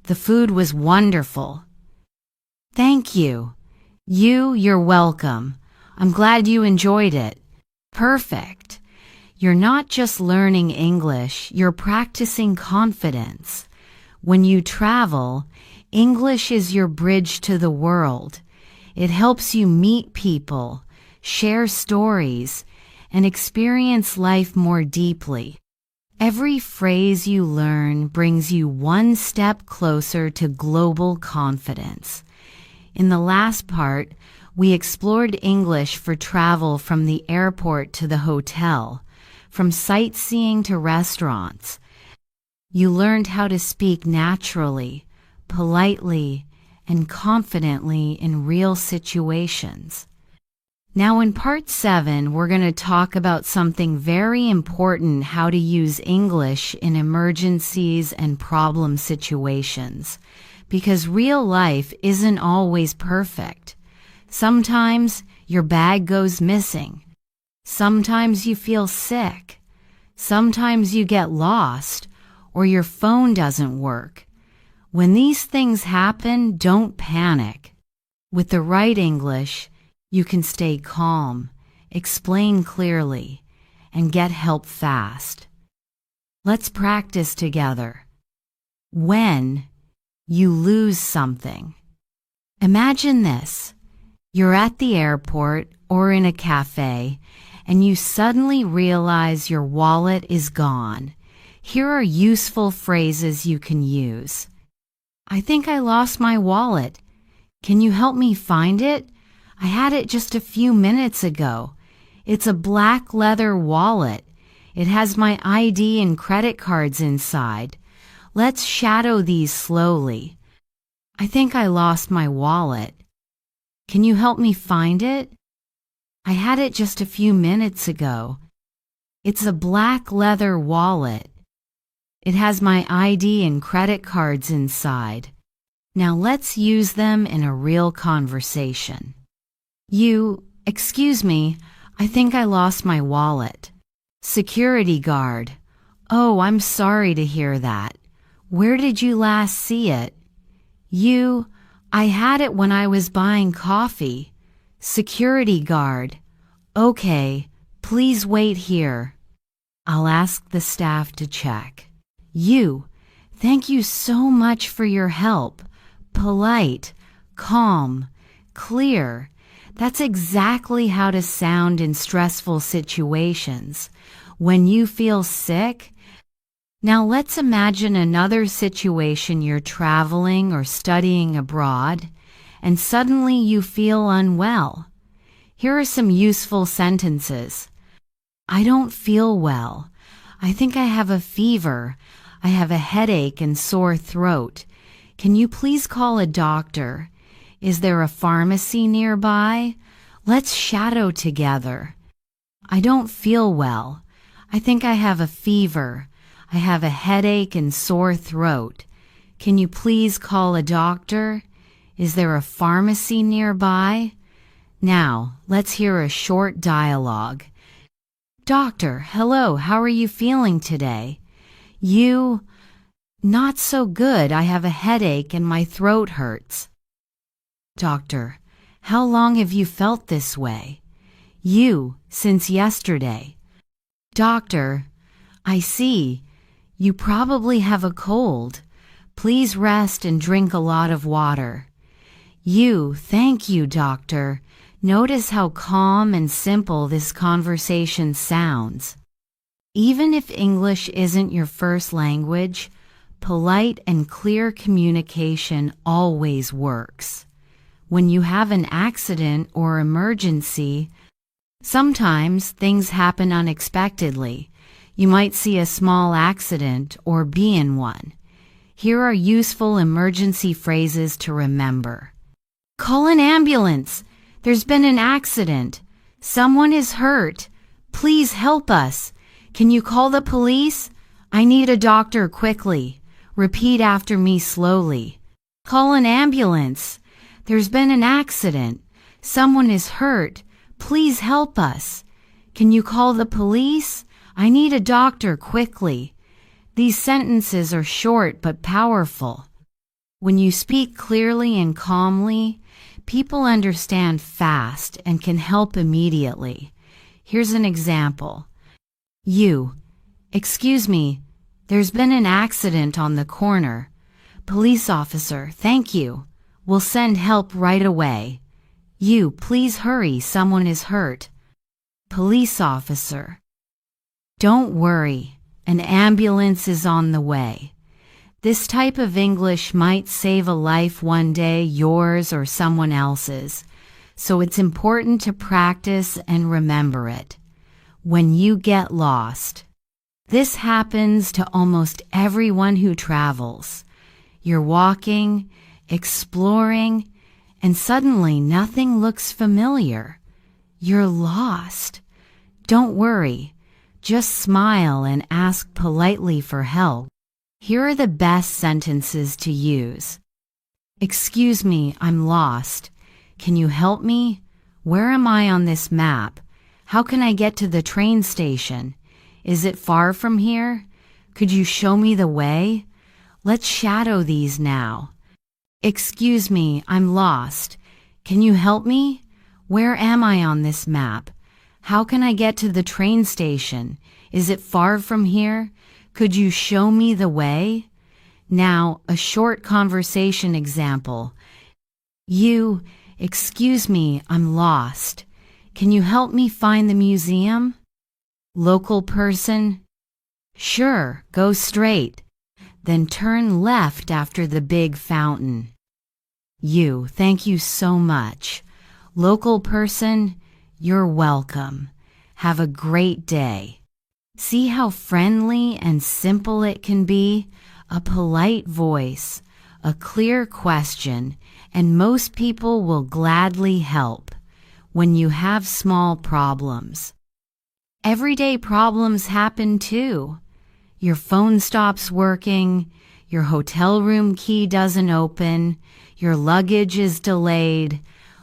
the food was wonderful. Thank you. You're welcome. I'm glad you enjoyed it. Perfect. You're not just learning English, you're practicing confidence. When you travel, English is your bridge to the world. It helps you meet people, share stories, and experience life more deeply. Every phrase you learn brings you one step closer to global confidence. In the last part, we explored English for travel from the airport to the hotel, from sightseeing to restaurants. You learned how to speak naturally, politely, and confidently in real situations. Now in part 7, we're going to talk about something very important: how to use English in emergencies and problem situations. Because real life isn't always perfect. Sometimes your bag goes missing. Sometimes you feel sick. Sometimes you get lost, or your phone doesn't work. When these things happen, don't panic. With the right English, you can stay calm, explain clearly, and get help fast. Let's practice together. When you lose something. Imagine this. You're at the airport or in a cafe, and you suddenly realize your wallet is gone. Here are useful phrases you can use. I think I lost my wallet. Can you help me find it? I had it just a few minutes ago. It's a black leather wallet. It has my ID and credit cards inside. Let's shadow these slowly. I think I lost my wallet. Can you help me find it? I had it just a few minutes ago. It's a black leather wallet. It has my ID and credit cards inside. Now let's use them in a real conversation. Excuse me, I think I lost my wallet. Security guard. Oh, I'm sorry to hear that. Where did you last see it? I had it when I was buying coffee. Security guard. Okay, please wait here. I'll ask the staff to check. Thank you so much for your help. Polite, calm, clear. That's exactly how to sound in stressful situations. When you feel sick, now let's imagine another situation. You're traveling or studying abroad, and suddenly you feel unwell. Here are some useful sentences. I don't feel well. I think I have a fever. I have a headache and sore throat. Can you please call a doctor? Is there a pharmacy nearby? Let's shadow together. I don't feel well. I think I have a fever. I have a headache and sore throat. Can you please call a doctor? Is there a pharmacy nearby? Now, let's hear a short dialogue. Doctor, hello, how are you feeling today? Not so good. I have a headache and my throat hurts. Doctor, how long have you felt this way? Since yesterday. Doctor, I see. You probably have a cold. Please rest and drink a lot of water. Thank you, doctor. Notice how calm and simple this conversation sounds. Even if English isn't your first language, polite and clear communication always works. When you have an accident or emergency, sometimes things happen unexpectedly. You might see a small accident or be in one. Here are useful emergency phrases to remember. Call an ambulance. There's been an accident. Someone is hurt. Please help us. Can you call the police? I need a doctor quickly. Repeat after me slowly. Call an ambulance. There's been an accident. Someone is hurt. Please help us. Can you call the police? I need a doctor quickly. These sentences are short but powerful. When you speak clearly and calmly, people understand fast and can help immediately. Here's an example. Excuse me, there's been an accident on the corner. Police officer, thank you. We'll send help right away. Please hurry, someone is hurt. Police officer, don't worry, an ambulance is on the way. This type of English might save a life one day, yours or someone else's, so it's important to practice and remember it. When you get lost. This happens to almost everyone who travels. You're walking, exploring, and suddenly nothing looks familiar. You're lost. Don't worry. Just smile and ask politely for help. Here are the best sentences to use. Excuse me, I'm lost. Can you help me? Where am I on this map? How can I get to the train station? Is it far from here? Could you show me the way? Let's shadow these now. Excuse me, I'm lost. Can you help me? Where am I on this map? How can I get to the train station? Is it far from here? Could you show me the way? Now, a short conversation example. Excuse me, I'm lost. Can you help me find the museum? Local person? Sure, go straight. Then turn left after the big fountain. Thank you so much. Local person, you're welcome. Have a great day. See how friendly and simple it can be? a polite voice, a clear question, and most people will gladly help when you have small problems. Everyday problems happen too. Your phone stops working, your hotel room key doesn't open, your luggage is delayed.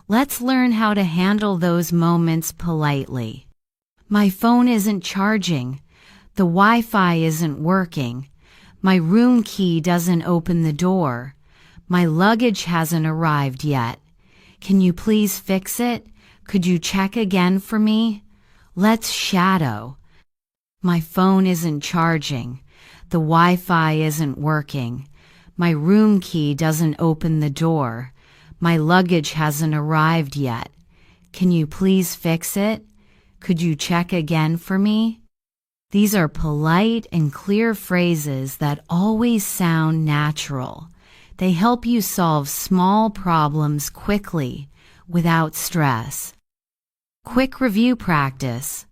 Let's learn how to handle those moments politely. My phone isn't charging. The Wi-Fi isn't working. My room key doesn't open the door. My luggage hasn't arrived yet. Can you please fix it? Could you check again for me? Let's shadow. My phone isn't charging. The Wi-Fi isn't working. My room key doesn't open the door. My luggage hasn't arrived yet. Can you please fix it? Could you check again for me? These are polite and clear phrases that always sound natural. They help you solve small problems quickly, without stress. Quick review practice.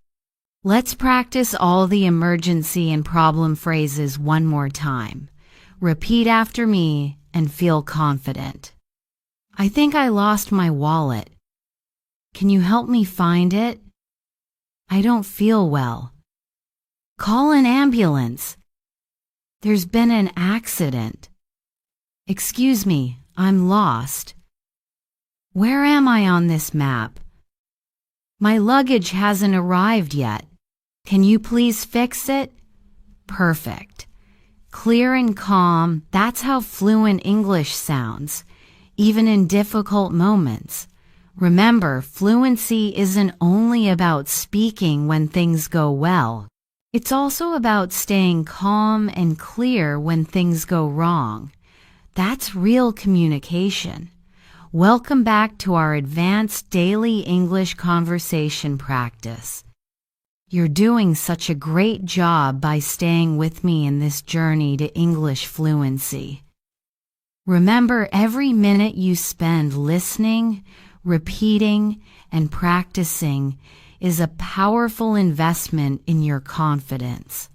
Let's practice all the emergency and problem phrases one more time. Repeat after me and feel confident. I think I lost my wallet. Can you help me find it? I don't feel well. Call an ambulance. There's been an accident. Excuse me, I'm lost. Where am I on this map? My luggage hasn't arrived yet. Can you please fix it? Perfect. Clear and calm, that's how fluent English sounds, even in difficult moments. Remember, fluency isn't only about speaking when things go well. It's also about staying calm and clear when things go wrong. That's real communication. Welcome back to our advanced daily English conversation practice. You're doing such a great job by staying with me in this journey to English fluency. Remember, every minute you spend listening, repeating, and practicing is a powerful investment in your confidence.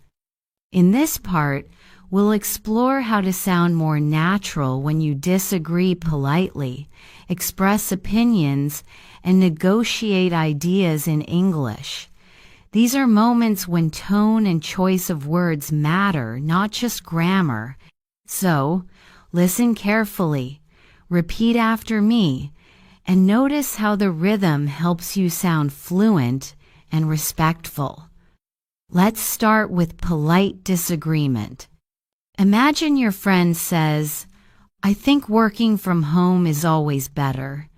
In this part, we'll explore how to sound more natural when you disagree politely, express opinions, and negotiate ideas in English. These are moments when tone and choice of words matter, not just grammar. So, listen carefully, repeat after me, and notice how the rhythm helps you sound fluent and respectful. Let's start with polite disagreement. Imagine your friend says, I think working from home is always better,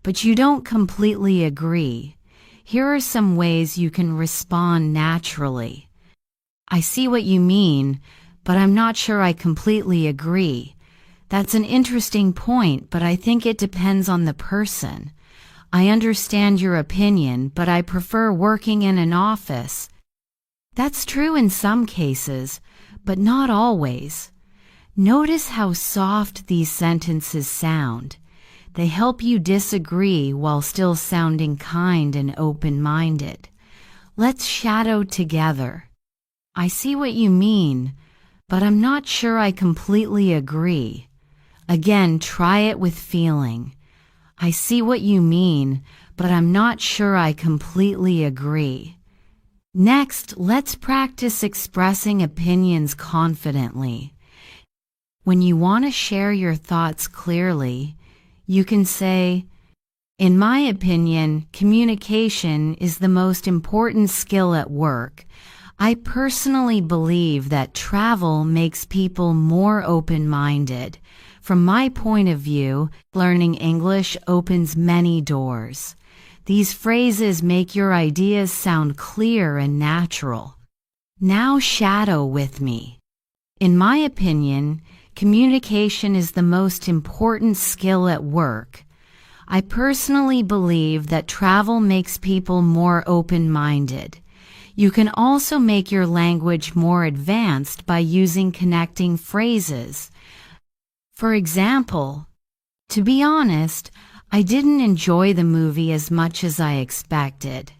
but you don't completely agree. Here are some ways you can respond naturally. I see what you mean, but I'm not sure I completely agree. That's an interesting point, but I think it depends on the person. I understand your opinion, but I prefer working in an office. That's true in some cases, but not always. Notice how soft these sentences sound. They help you disagree while still sounding kind and open-minded. Let's shadow together. I see what you mean, but I'm not sure I completely agree. Again, try it with feeling. I see what you mean, but I'm not sure I completely agree. Next, let's practice expressing opinions confidently. When you want to share your thoughts clearly, you can say, in my opinion, communication is the most important skill at work. I personally believe that travel makes people more open-minded. From my point of view, learning English opens many doors. These phrases make your ideas sound clear and natural. Now shadow with me. In my opinion, communication is the most important skill at work. I personally believe that travel makes people more open-minded. You can also make your language more advanced by using connecting phrases. For example, to be honest, I didn't enjoy the movie as much as I expected.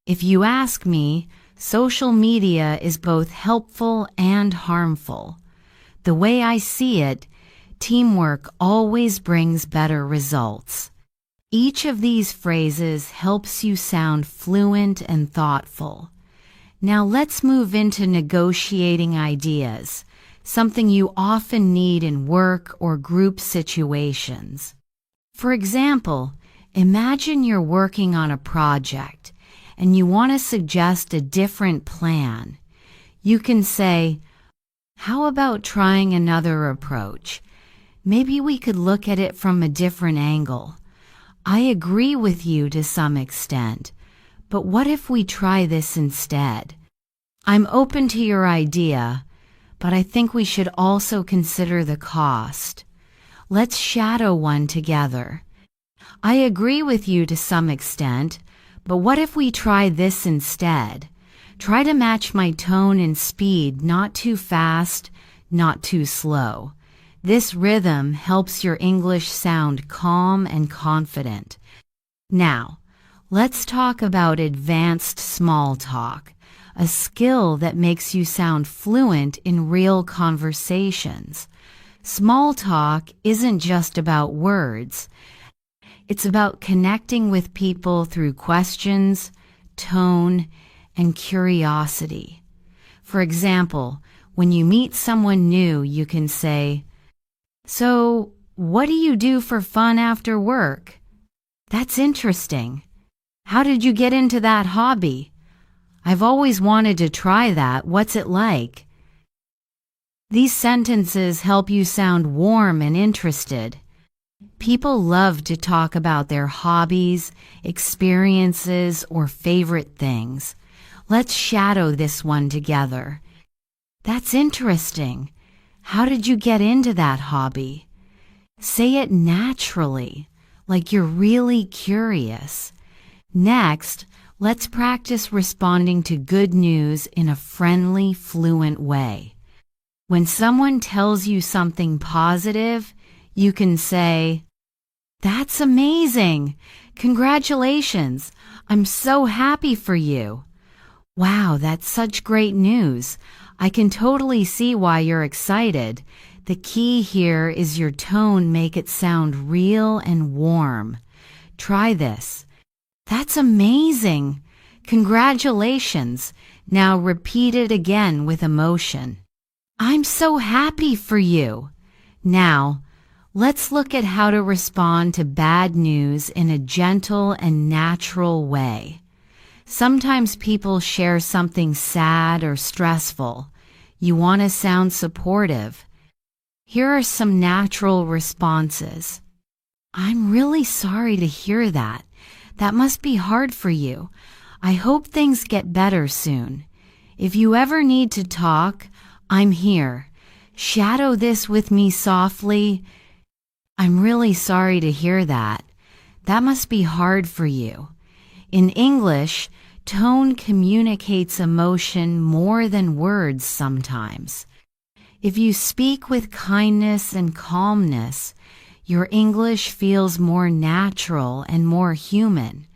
If you ask me, social media is both helpful and harmful. The way I see it, teamwork always brings better results. Each of these phrases helps you sound fluent and thoughtful. Now let's move into negotiating ideas, something you often need in work or group situations. For example, imagine you're working on a project and you want to suggest a different plan. You can say, "How about trying another approach? Maybe we could look at it from a different angle. I agree with you to some extent, but what if we try this instead? I'm open to your idea, but I think we should also consider the cost. Let's shadow one together. I agree with you to some extent, but what if we try this instead? Try to match my tone and speed, not too fast, not too slow. This rhythm helps your English sound calm and confident." Now, let's talk about advanced small talk, a skill that makes you sound fluent in real conversations. Small talk isn't just about words. It's about connecting with people through questions, tone, and curiosity. For example, when you meet someone new, you can say, "So, what do you do for fun after work? That's interesting. How did you get into that hobby? I've always wanted to try that. What's it like?" These sentences help you sound warm and interested. People love to talk about their hobbies, experiences, or favorite things. Let's shadow this one together. "That's interesting. How did you get into that hobby?" Say it naturally, like you're really curious. Next, let's practice responding to good news in a friendly, fluent way. When someone tells you something positive, you can say, "That's amazing. Congratulations. I'm so happy for you. Wow, that's such great news. I can totally see why you're excited." The key here is your tone make it sound real and warm. Try this. "That's amazing. Congratulations." Now repeat it again with emotion. "I'm so happy for you." Now, let's look at how to respond to bad news in a gentle and natural way. Sometimes people share something sad or stressful. You want to sound supportive. Here are some natural responses. "I'm really sorry to hear that. That must be hard for you. I hope things get better soon. If you ever need to talk, I'm here. Shadow this with me softly. I'm really sorry to hear that. That must be hard for you." In English, tone communicates emotion more than words sometimes. If you speak with kindness and calmness, your English feels more natural and more human.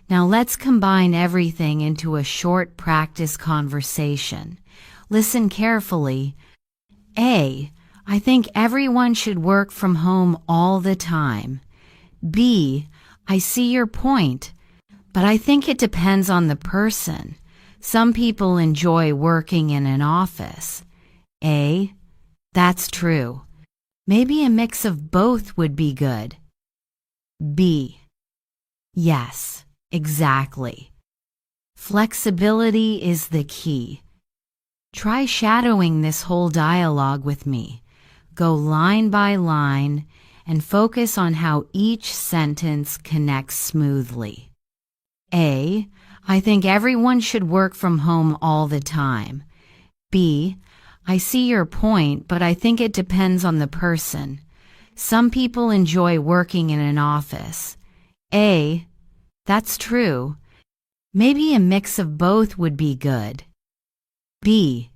Now let's combine everything into a short practice conversation. Listen carefully. A. I think everyone should work from home all the time. B. I see your point, but I think it depends on the person. Some people enjoy working in an office. A. That's true. Maybe a mix of both would be good. B. Yes, exactly. Flexibility is the key. Try shadowing this whole dialogue with me. Go line by line and focus on how each sentence connects smoothly. A. I think everyone should work from home all the time. B. I see your point, but I think it depends on the person. Some people enjoy working in an office. A. That's true. Maybe a mix of both would be good. B.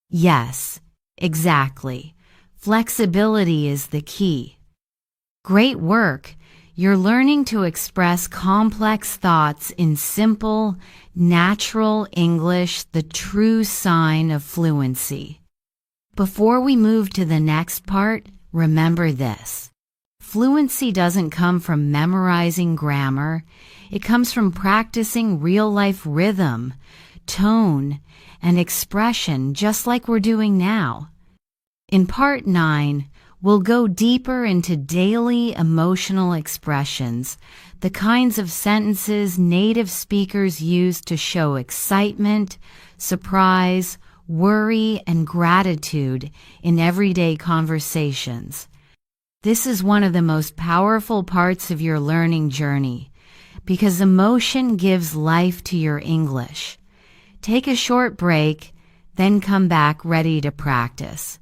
Yes, exactly. Flexibility is the key. Great work. You're learning to express complex thoughts in simple, natural English, the true sign of fluency. Before we move to the next part, remember this. Fluency doesn't come from memorizing grammar. It comes from practicing real-life rhythm, tone, and expression just like we're doing now. In Part 9, we'll go deeper into daily emotional expressions, the kinds of sentences native speakers use to show excitement, surprise, worry, and gratitude in everyday conversations. This is one of the most powerful parts of your learning journey because emotion gives life to your English. Take a short break, then come back ready to practice.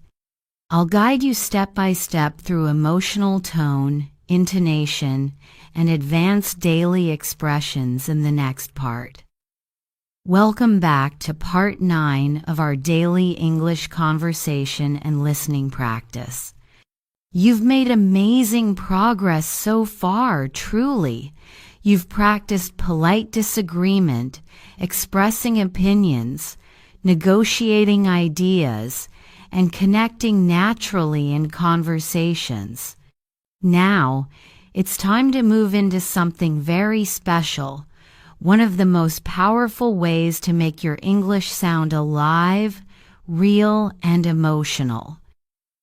I'll guide you step by step through emotional tone, intonation, and advanced daily expressions in the next part. Welcome back to Part 9 of our daily English conversation and listening practice. You've made amazing progress so far, truly. You've practiced polite disagreement, expressing opinions, negotiating ideas, and connecting naturally in conversations. Now, it's time to move into something very special, one of the most powerful ways to make your English sound alive, real, and emotional.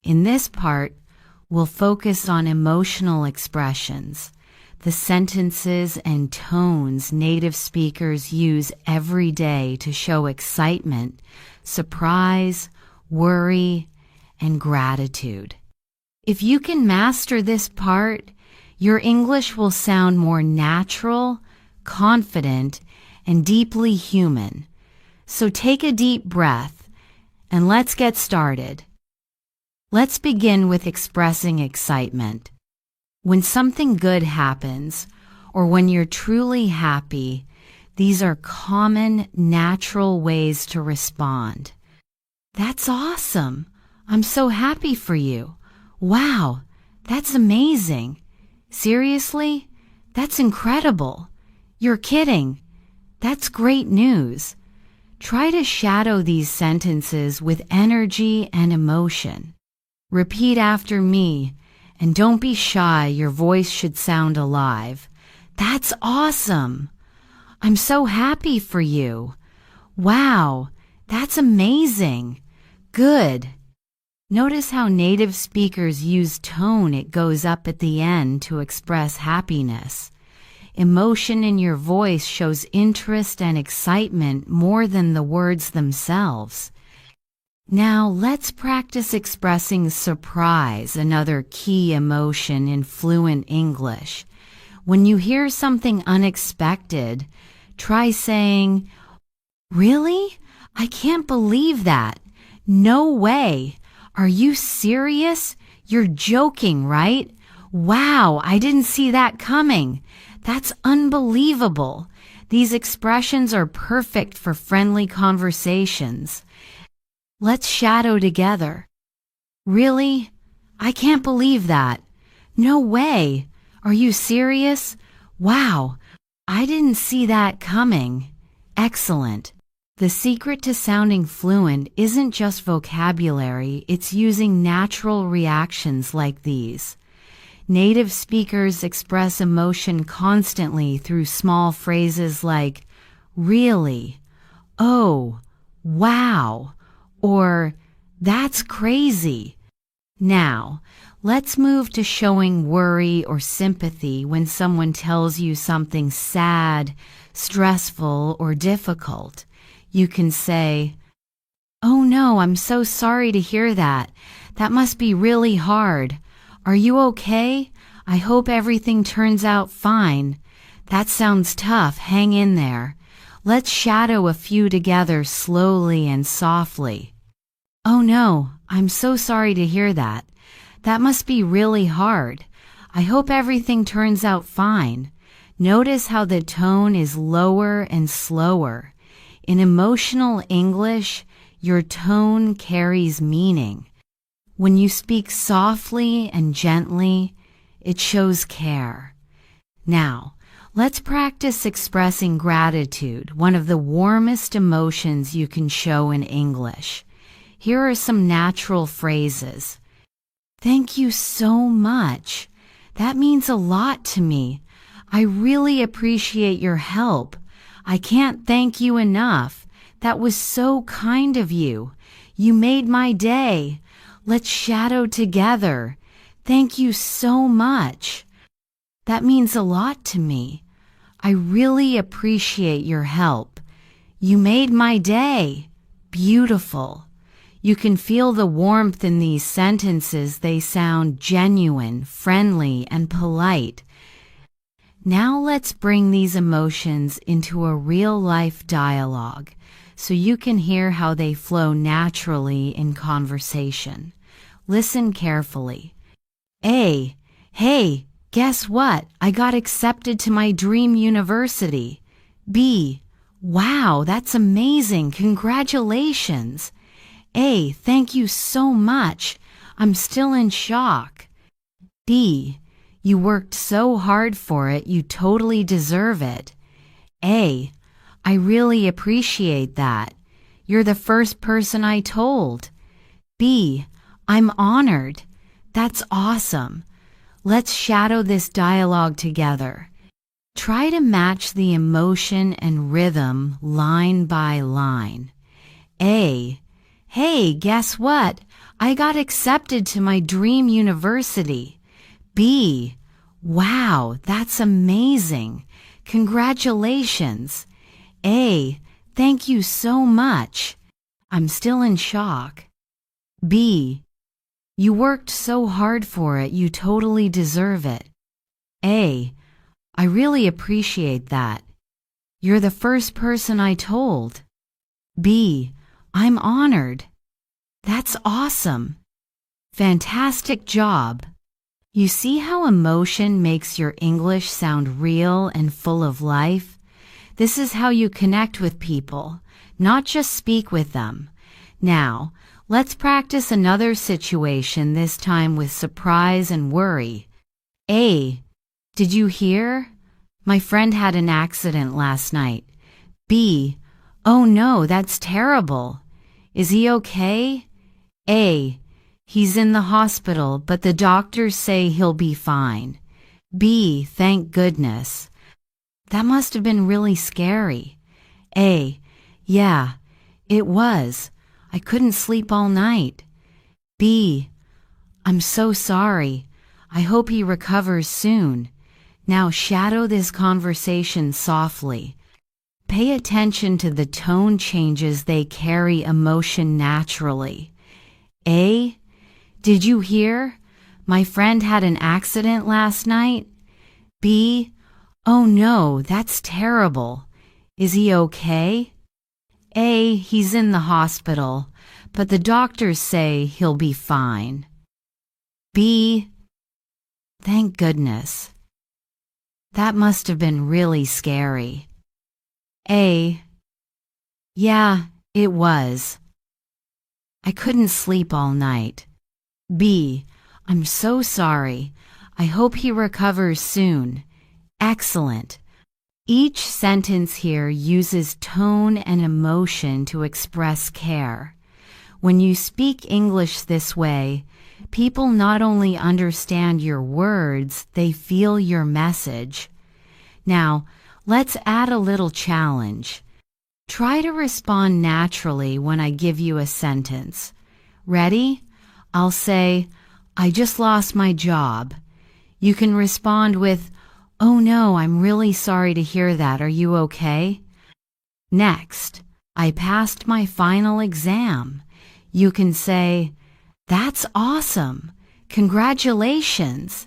In this part, we'll focus on emotional expressions, the sentences and tones native speakers use every day to show excitement, surprise, worry, and gratitude. If you can master this part, your English will sound more natural, confident, and deeply human. So take a deep breath, and let's get started. Let's begin with expressing excitement. When something good happens, or when you're truly happy, these are common, natural ways to respond. That's awesome! I'm so happy for you. Wow, that's amazing. Seriously? That's incredible. You're kidding. That's great news. Try to shadow these sentences with energy and emotion. Repeat after me, and don't be shy, your voice should sound alive. That's awesome. I'm so happy for you. Wow, that's amazing. Good. Notice how native speakers use tone. It goes up at the end to express happiness. Emotion in your voice shows interest and excitement more than the words themselves. Now let's practice expressing surprise, another key emotion in fluent English. When you hear something unexpected, try saying, "Really? I can't believe that. No way. Are you serious? You're joking, right? Wow, I didn't see that coming. That's unbelievable." These expressions are perfect for friendly conversations. Let's shadow together. Really? I can't believe that. No way. Are you serious? Wow, I didn't see that coming. Excellent. The secret to sounding fluent isn't just vocabulary, it's using natural reactions like these. Native speakers express emotion constantly through small phrases like, "Really? Oh, wow," or "That's crazy." Now, let's move to showing worry or sympathy when someone tells you something sad, stressful, or difficult. You can say, "Oh no, I'm so sorry to hear that. That must be really hard. Are you okay? I hope everything turns out fine. That sounds tough. Hang in there." Let's shadow a few together slowly and softly. "Oh no, I'm so sorry to hear that. That must be really hard. I hope everything turns out fine." Notice how the tone is lower and slower. In emotional English, your tone carries meaning. When you speak softly and gently, it shows care. Now, let's practice expressing gratitude, one of the warmest emotions you can show in English. Here are some natural phrases. Thank you so much. That means a lot to me. I really appreciate your help. I can't thank you enough. That was so kind of you. You made my day. Let's shadow together. Thank you so much. That means a lot to me. I really appreciate your help. You made my day. Beautiful. You can feel the warmth in these sentences. They sound genuine, friendly, and polite. Now let's bring these emotions into a real-life dialogue so you can hear how they flow naturally in conversation. Listen carefully. A. Hey, guess what? I got accepted to my dream university. B. Wow, that's amazing. Congratulations. A. Thank you so much. I'm still in shock. D. You worked so hard for it, you totally deserve it. A. I really appreciate that. You're the first person I told. B. I'm honored. That's awesome. Let's shadow this dialogue together. Try to match the emotion and rhythm line by line. A. Hey, guess what? I got accepted to my dream university. B. Wow, that's amazing. Congratulations. A. Thank you so much. I'm still in shock. B. You worked so hard for it, you totally deserve it. A. I really appreciate that. You're the first person I told. B. I'm honored. That's awesome. Fantastic job. You see how emotion makes your English sound real and full of life? This is how you connect with people, not just speak with them. Now, let's practice another situation, this time with surprise and worry. A. Did you hear? My friend had an accident last night. B. Oh no, that's terrible. Is he okay? A. He's in the hospital, but the doctors say he'll be fine. B. Thank goodness. That must have been really scary. A. Yeah, it was. I couldn't sleep all night. B. I'm so sorry. I hope he recovers soon. Now shadow this conversation softly. Pay attention to the tone changes. They carry emotion naturally. A. Did you hear? My friend had an accident last night. B. Oh no, that's terrible. Is he okay? A. He's in the hospital, but the doctors say he'll be fine. B. Thank goodness. That must have been really scary. A. Yeah, it was. I couldn't sleep all night. B. I'm so sorry. I hope he recovers soon. Excellent. Each sentence here uses tone and emotion to express care. When you speak English this way, people not only understand your words, they feel your message. Now, let's add a little challenge. Try to respond naturally when I give you a sentence. Ready? I'll say, I just lost my job. You can respond with, oh no, I'm really sorry to hear that. Are you okay? Next, I passed my final exam. You can say, that's awesome. Congratulations.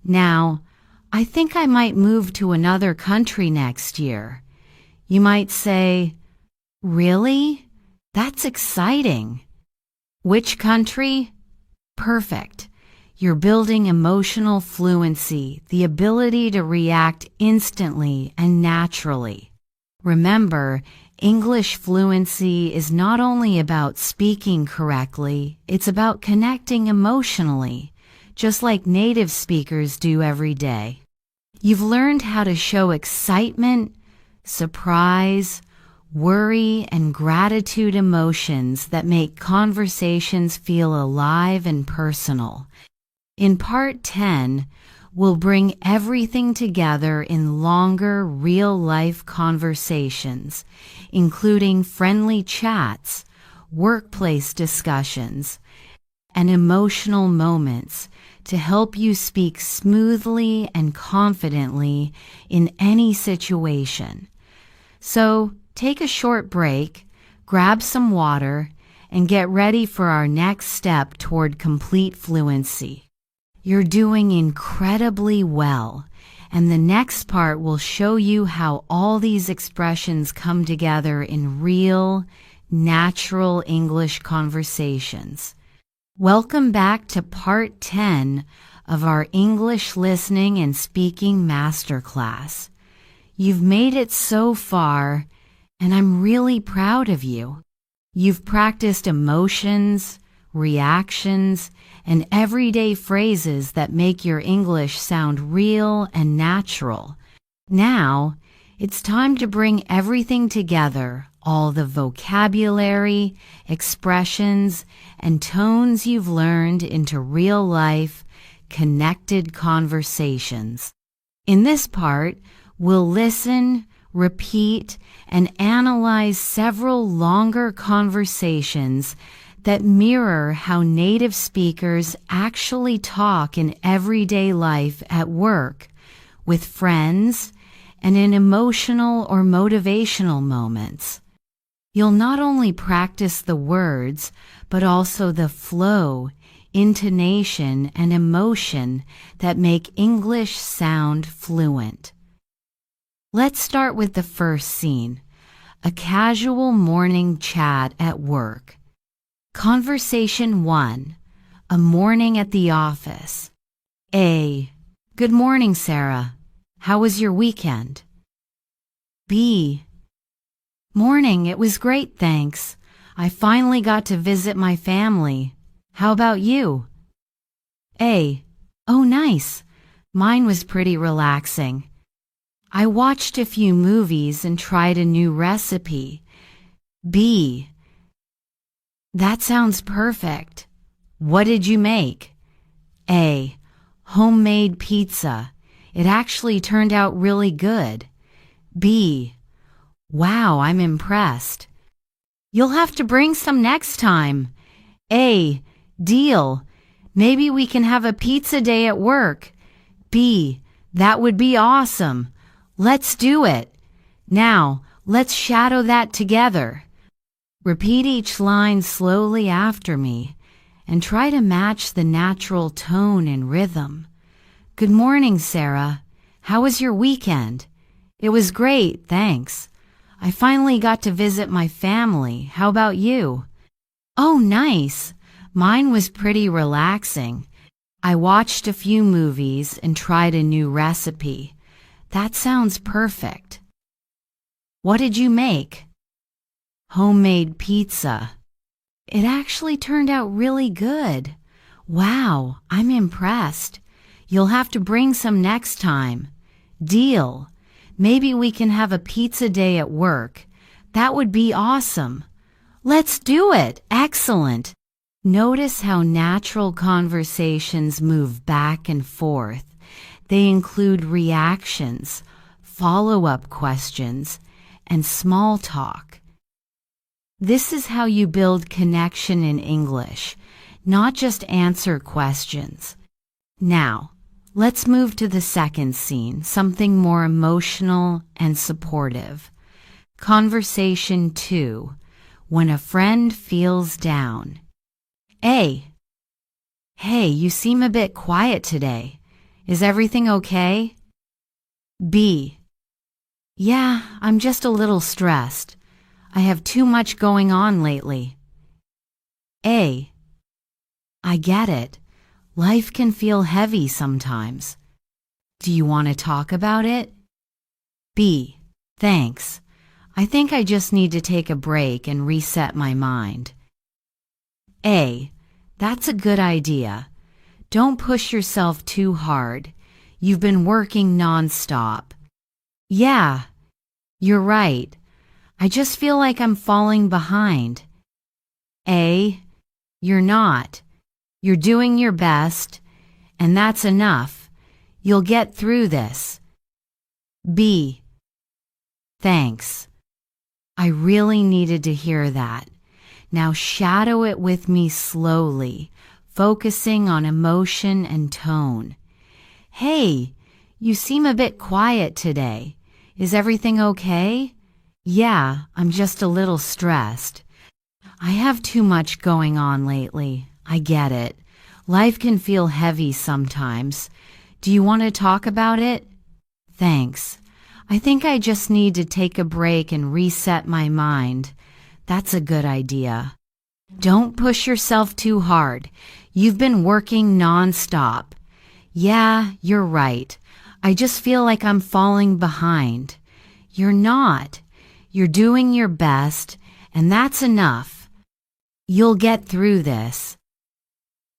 Now, I think I might move to another country next year. You might say, really? That's exciting. Which country? Perfect. You're building emotional fluency, the ability to react instantly and naturally. Remember, English fluency is not only about speaking correctly, it's about connecting emotionally, just like native speakers do every day. You've learned how to show excitement, surprise, worry, and gratitude emotions that make conversations feel alive and personal. In Part 10, we'll bring everything together in longer, real-life conversations, including friendly chats, workplace discussions, and emotional moments to help you speak smoothly and confidently in any situation. So, take a short break, grab some water, and get ready for our next step toward complete fluency. You're doing incredibly well, and the next part will show you how all these expressions come together in real, natural English conversations. Welcome back to Part 10 of our English Listening and Speaking Masterclass. You've made it so far, and I'm really proud of you. You've practiced emotions, reactions, and everyday phrases that make your English sound real and natural. Now, it's time to bring everything together, all the vocabulary, expressions, and tones you've learned into real-life, connected conversations. In this part, we'll listen, repeat, and analyze several longer conversations that mirror how native speakers actually talk in everyday life at work, with friends, and in emotional or motivational moments. You'll not only practice the words, but also the flow, intonation, and emotion that make English sound fluent. Let's start with the first scene, a casual morning chat at work. Conversation 1, a morning at the office. A. Good morning, Sarah. How was your weekend? B. Morning, it was great, thanks. I finally got to visit my family. How about you? A. Oh, nice. Mine was pretty relaxing. I watched a few movies and tried a new recipe. B. That sounds perfect. What did you make? A. Homemade pizza. It actually turned out really good. B. Wow, I'm impressed. You'll have to bring some next time. A. Deal. Maybe we can have a pizza day at work. B. That would be awesome. Let's do it. Now, let's shadow that together. Repeat each line slowly after me and try to match the natural tone and rhythm. Good morning, Sarah. How was your weekend? It was great, thanks. I finally got to visit my family. How about you? Oh, nice. Mine was pretty relaxing. I watched a few movies and tried a new recipe. That sounds perfect. What did you make? Homemade pizza. It actually turned out really good. Wow, I'm impressed. You'll have to bring some next time. Deal. Maybe we can have a pizza day at work. That would be awesome. Let's do it. Excellent. Notice how natural conversations move back and forth. They include reactions, follow-up questions, and small talk. This is how you build connection in English, not just answer questions. Now, let's move to the second scene, something more emotional and supportive. Conversation 2, when a friend feels down. A. Hey, you seem a bit quiet today. Is everything okay? B. Yeah, I'm just a little stressed. I have too much going on lately. A. I get it. Life can feel heavy sometimes. Do you want to talk about it? B. Thanks. I think I just need to take a break and reset my mind. A. That's a good idea. Don't push yourself too hard. You've been working non-stop. Yeah, you're right. I just feel like I'm falling behind. A. You're not. You're doing your best, and that's enough. You'll get through this. B. Thanks. I really needed to hear that. Now shadow it with me slowly, focusing on emotion and tone. Hey, you seem a bit quiet today. Is everything okay? Yeah, I'm just a little stressed. I have too much going on lately. I get it. Life can feel heavy sometimes. Do you want to talk about it? Thanks. I think I just need to take a break and reset my mind. That's a good idea. Don't push yourself too hard. You've been working nonstop. Yeah, you're right. I just feel like I'm falling behind. You're not. You're doing your best, and that's enough. You'll get through this.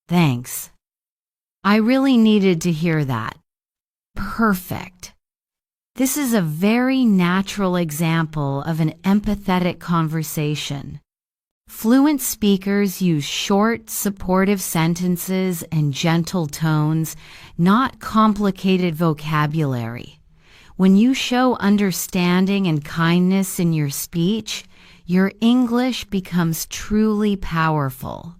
Thanks. I really needed to hear that. Perfect. This is a very natural example of an empathetic conversation. Fluent speakers use short, supportive sentences and gentle tones, not complicated vocabulary. When you show understanding and kindness in your speech, your English becomes truly powerful.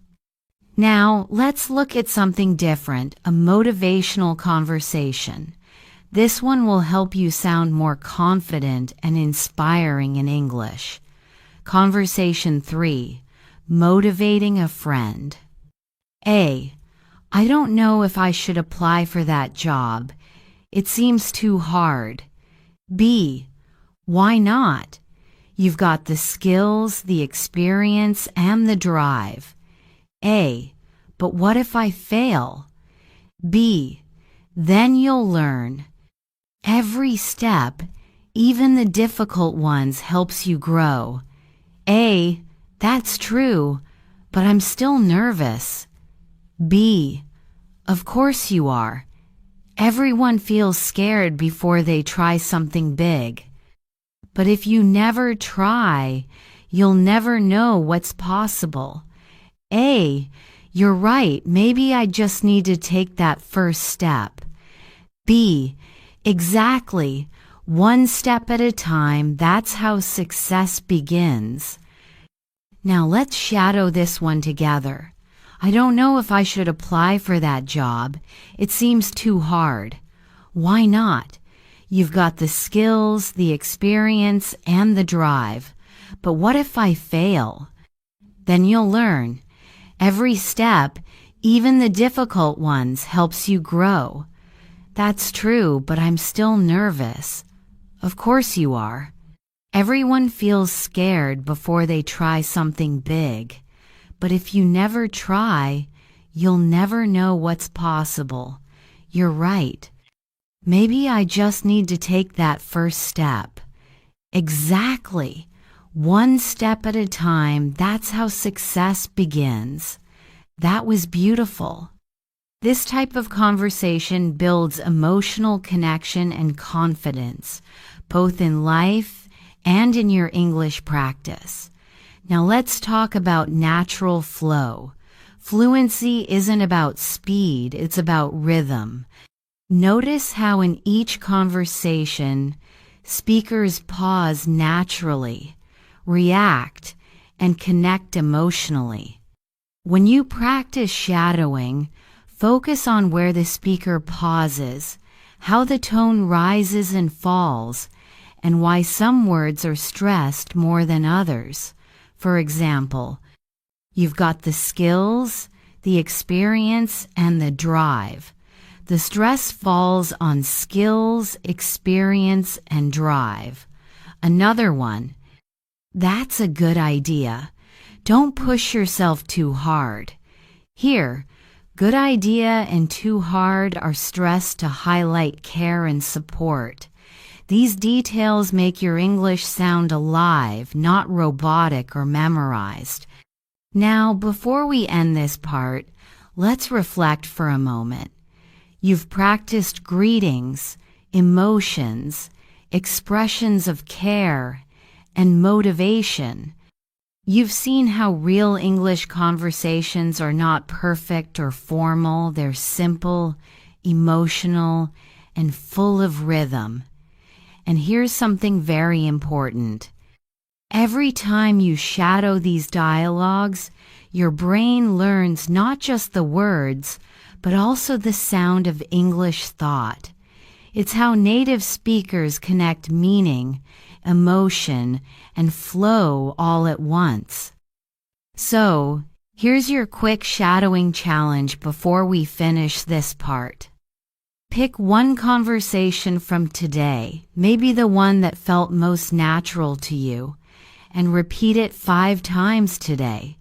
Now, let's look at something different, a motivational conversation. This one will help you sound more confident and inspiring in English. Conversation 3. Motivating a friend. A. I don't know if I should apply for that job. It seems too hard. B. Why not? You've got the skills, the experience, and the drive. A. But what if I fail? B. Then you'll learn. Every step, even the difficult ones, helps you grow. A. That's true, but I'm still nervous. B. Of course you are. Everyone feels scared before they try something big. But if you never try, you'll never know what's possible. A. You're right, maybe I just need to take that first step. B. Exactly. One step at a time, that's how success begins. Now let's shadow this one together. I don't know if I should apply for that job. It seems too hard. Why not? You've got the skills, the experience, and the drive. But what if I fail? Then you'll learn. Every step, even the difficult ones, helps you grow. That's true, but I'm still nervous. Of course you are. Everyone feels scared before they try something big. But if you never try, you'll never know what's possible. You're right. Maybe I just need to take that first step. Exactly. One step at a time, that's how success begins. That was beautiful. This type of conversation builds emotional connection and confidence, both in life and in your English practice. Now let's talk about natural flow. Fluency isn't about speed, it's about rhythm. Notice how in each conversation, speakers pause naturally, react, and connect emotionally. When you practice shadowing, focus on where the speaker pauses, how the tone rises and falls, and why some words are stressed more than others. For example, you've got the skills, the experience, and the drive. The stress falls on skills, experience, and drive. Another one. That's a good idea. Don't push yourself too hard. Here, good idea and too hard are stressed to highlight care and support. These details make your English sound alive, not robotic or memorized. Now, before we end this part, let's reflect for a moment. You've practiced greetings, emotions, expressions of care, and motivation. You've seen how real English conversations are not perfect or formal. They're simple, emotional, and full of rhythm. And here's something very important. Every time you shadow these dialogues, your brain learns not just the words, but also the sound of English thought. It's how native speakers connect meaning, emotion, and flow all at once. So, here's your quick shadowing challenge before we finish this part. Pick one conversation from today, maybe the one that felt most natural to you, and repeat it 5 times today.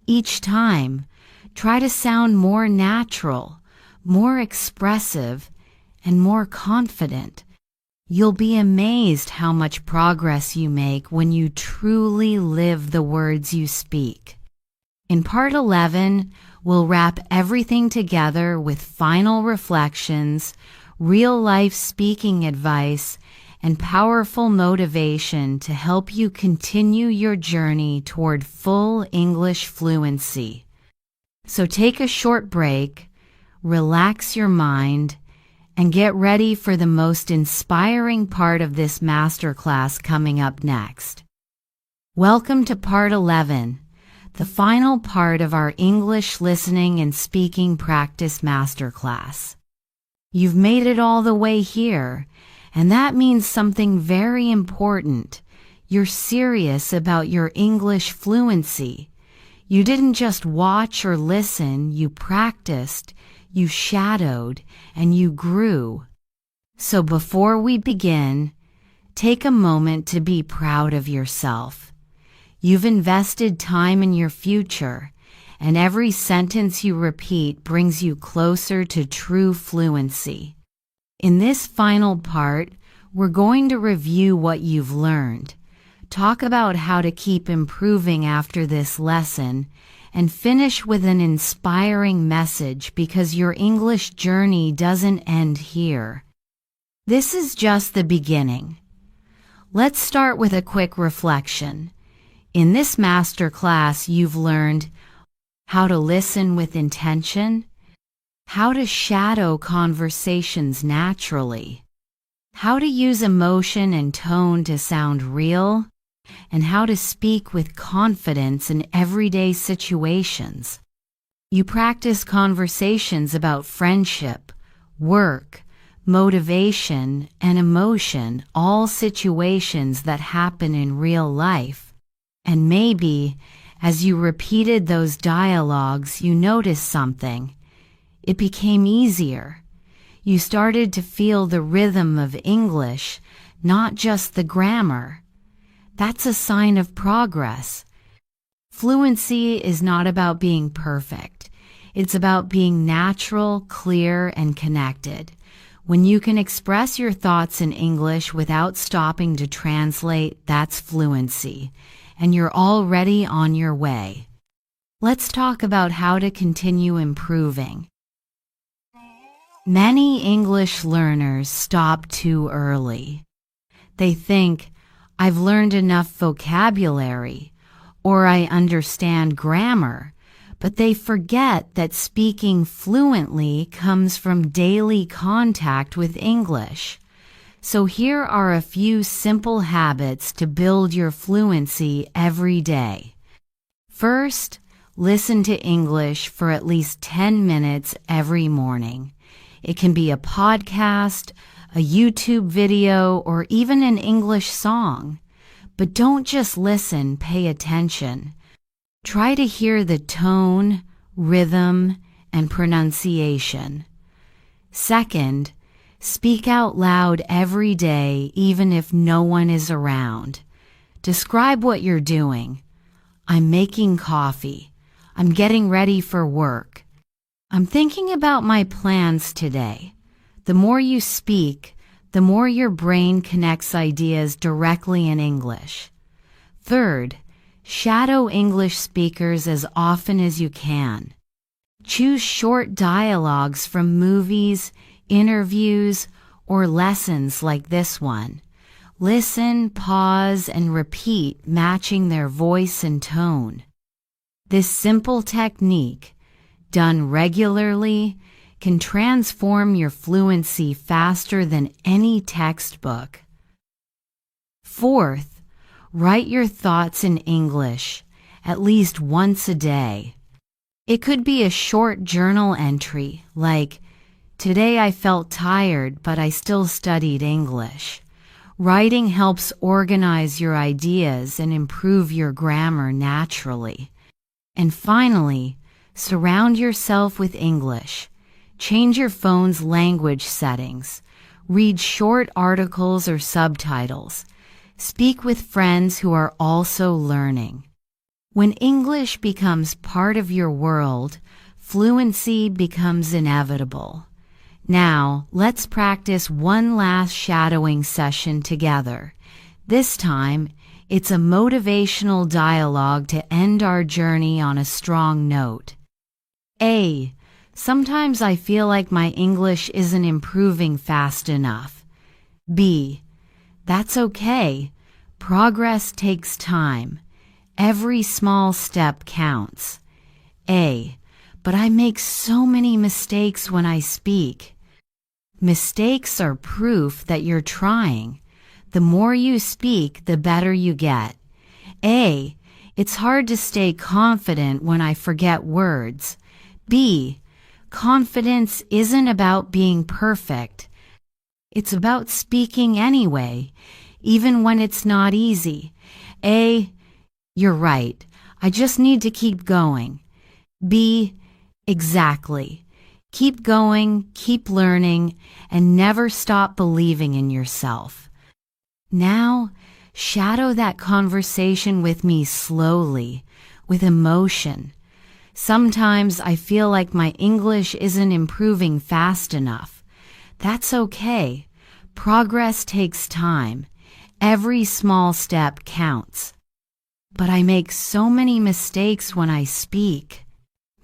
Each time, try to sound more natural, more expressive, and more confident. You'll be amazed how much progress you make when you truly live the words you speak. In part 11, we'll wrap everything together with final reflections, real-life speaking advice, and powerful motivation to help you continue your journey toward full English fluency. So take a short break, relax your mind, and get ready for the most inspiring part of this masterclass coming up next. Welcome to part 11, the final part of our English listening and speaking practice masterclass. You've made it all the way here, and that means something very important. You're serious about your English fluency. You didn't just watch or listen, you practiced, you shadowed, and you grew. So before we begin, take a moment to be proud of yourself. You've invested time in your future, and every sentence you repeat brings you closer to true fluency. In this final part, we're going to review what you've learned, talk about how to keep improving after this lesson, and finish with an inspiring message because your English journey doesn't end here. This is just the beginning. Let's start with a quick reflection. In this masterclass, you've learned how to listen with intention, how to shadow conversations naturally, how to use emotion and tone to sound real, and how to speak with confidence in everyday situations. You practice conversations about friendship, work, motivation, and emotion, all situations that happen in real life. And maybe, as you repeated those dialogues, you noticed something. It became easier. You started to feel the rhythm of English, not just the grammar. That's a sign of progress. Fluency is not about being perfect. It's about being natural, clear, and connected. When you can express your thoughts in English without stopping to translate, that's fluency, and you're already on your way. Let's talk about how to continue improving. Many English learners stop too early. They think, I've learned enough vocabulary, or I understand grammar, but they forget that speaking fluently comes from daily contact with English. So here are a few simple habits to build your fluency every day. First, listen to English for at least 10 minutes every morning. It can be a podcast, a YouTube video, or even an English song. But don't just listen, pay attention. Try to hear the tone, rhythm, and pronunciation. Second, speak out loud every day, even if no one is around. Describe what you're doing. I'm making coffee. I'm getting ready for work. I'm thinking about my plans today. The more you speak, the more your brain connects ideas directly in English. Third, shadow English speakers as often as you can. Choose short dialogues from movies, interviews, or lessons like this one. Listen, pause, and repeat, matching their voice and tone. This simple technique, done regularly, can transform your fluency faster than any textbook. Fourth, write your thoughts in English at least once a day. It could be a short journal entry like, "Today I felt tired, but I still studied English." Writing helps organize your ideas and improve your grammar naturally. And finally, surround yourself with English. Change your phone's language settings. Read short articles or subtitles. Speak with friends who are also learning. When English becomes part of your world, fluency becomes inevitable. Now, let's practice one last shadowing session together. This time, it's a motivational dialogue to end our journey on a strong note. A. Sometimes I feel like my English isn't improving fast enough. B. That's okay. Progress takes time. Every small step counts. A. But I make so many mistakes when I speak. Mistakes are proof that you're trying. The more you speak, the better you get. A. It's hard to stay confident when I forget words. B. Confidence isn't about being perfect. It's about speaking anyway, even when it's not easy. A. You're right. I just need to keep going. B. Exactly. Keep going, keep learning, and never stop believing in yourself. Now, shadow that conversation with me slowly, with emotion. Sometimes I feel like my English isn't improving fast enough. That's okay. Progress takes time. Every small step counts. But I make so many mistakes when I speak.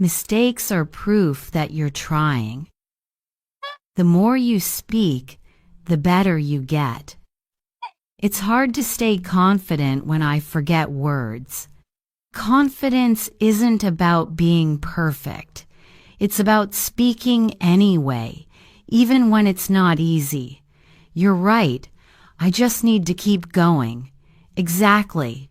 Mistakes are proof that you're trying. The more you speak, the better you get. It's hard to stay confident when I forget words. Confidence isn't about being perfect. It's about speaking anyway, even when it's not easy. You're right. I just need to keep going. Exactly.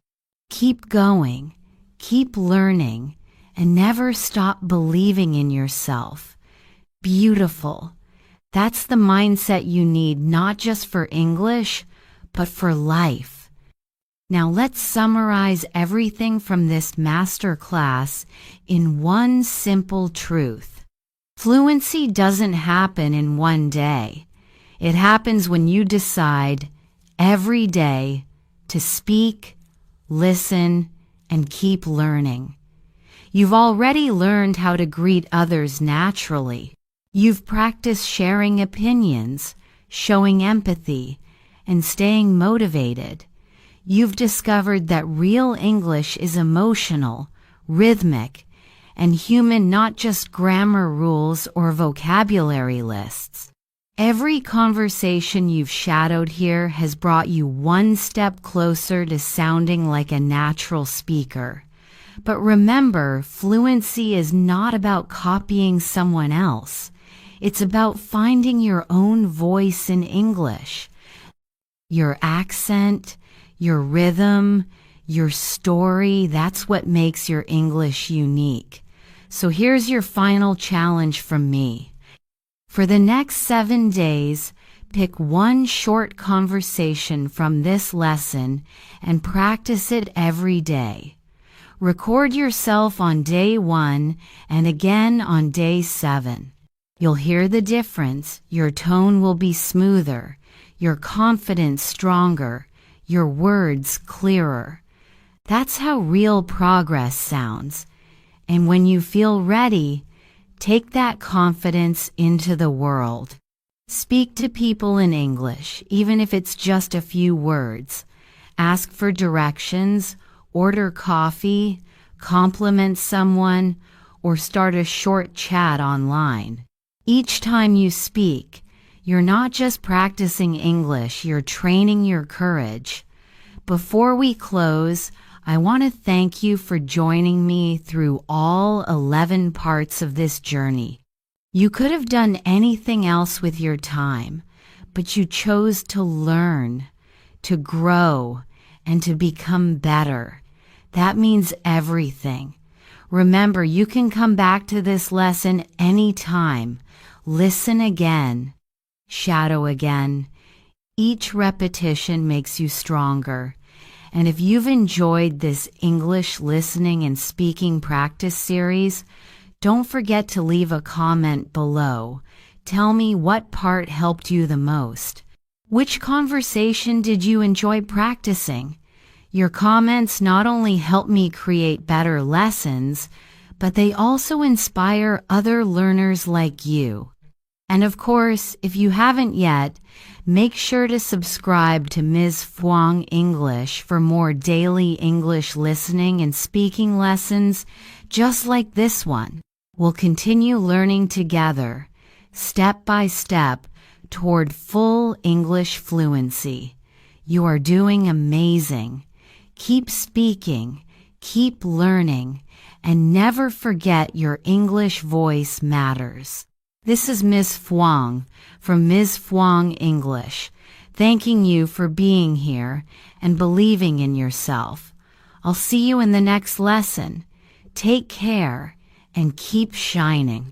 Keep going. Keep learning. And never stop believing in yourself. Beautiful. That's the mindset you need, not just for English, but for life. Now let's summarize everything from this master class in one simple truth. Fluency doesn't happen in one day. It happens when you decide every day to speak, listen, and keep learning. You've already learned how to greet others naturally. You've practiced sharing opinions, showing empathy, and staying motivated. You've discovered that real English is emotional, rhythmic, and human, not just grammar rules or vocabulary lists. Every conversation you've shadowed here has brought you one step closer to sounding like a natural speaker. But remember, fluency is not about copying someone else. It's about finding your own voice in English. Your accent, your rhythm, your story, that's what makes your English unique. So here's your final challenge from me. For the next 7 days, pick one short conversation from this lesson and practice it every day. Record yourself on day 1 and again on day 7. You'll hear the difference. Your tone will be smoother, your confidence stronger, your words clearer. That's how real progress sounds. And when you feel ready, take that confidence into the world. Speak to people in English, even if it's just a few words. Ask for directions, order coffee, compliment someone, or start a short chat online. Each time you speak, You're not just practicing English, you're training your courage. Before we close, I want to thank you for joining me through all 11 parts of this journey. You could have done anything else with your time, but you chose to learn, to grow, and to become better. That means everything. Remember, you can come back to this lesson anytime. Listen again. Shadow again. Each repetition makes you stronger. And if you've enjoyed this English listening and speaking practice series, don't forget to leave a comment below. Tell me what part helped you the most. Which conversation did you enjoy practicing? Your comments not only help me create better lessons, but they also inspire other learners like you. And of course, if you haven't yet, make sure to subscribe to Ms. Phuong English for more daily English listening and speaking lessons just like this one. We'll continue learning together, step by step, toward full English fluency. You are doing amazing. Keep speaking, keep learning, and never forget your English voice matters. This is Ms. Phuong from Ms. Phuong English, thanking you for being here and believing in yourself. I'll see you in the next lesson. Take care and keep shining.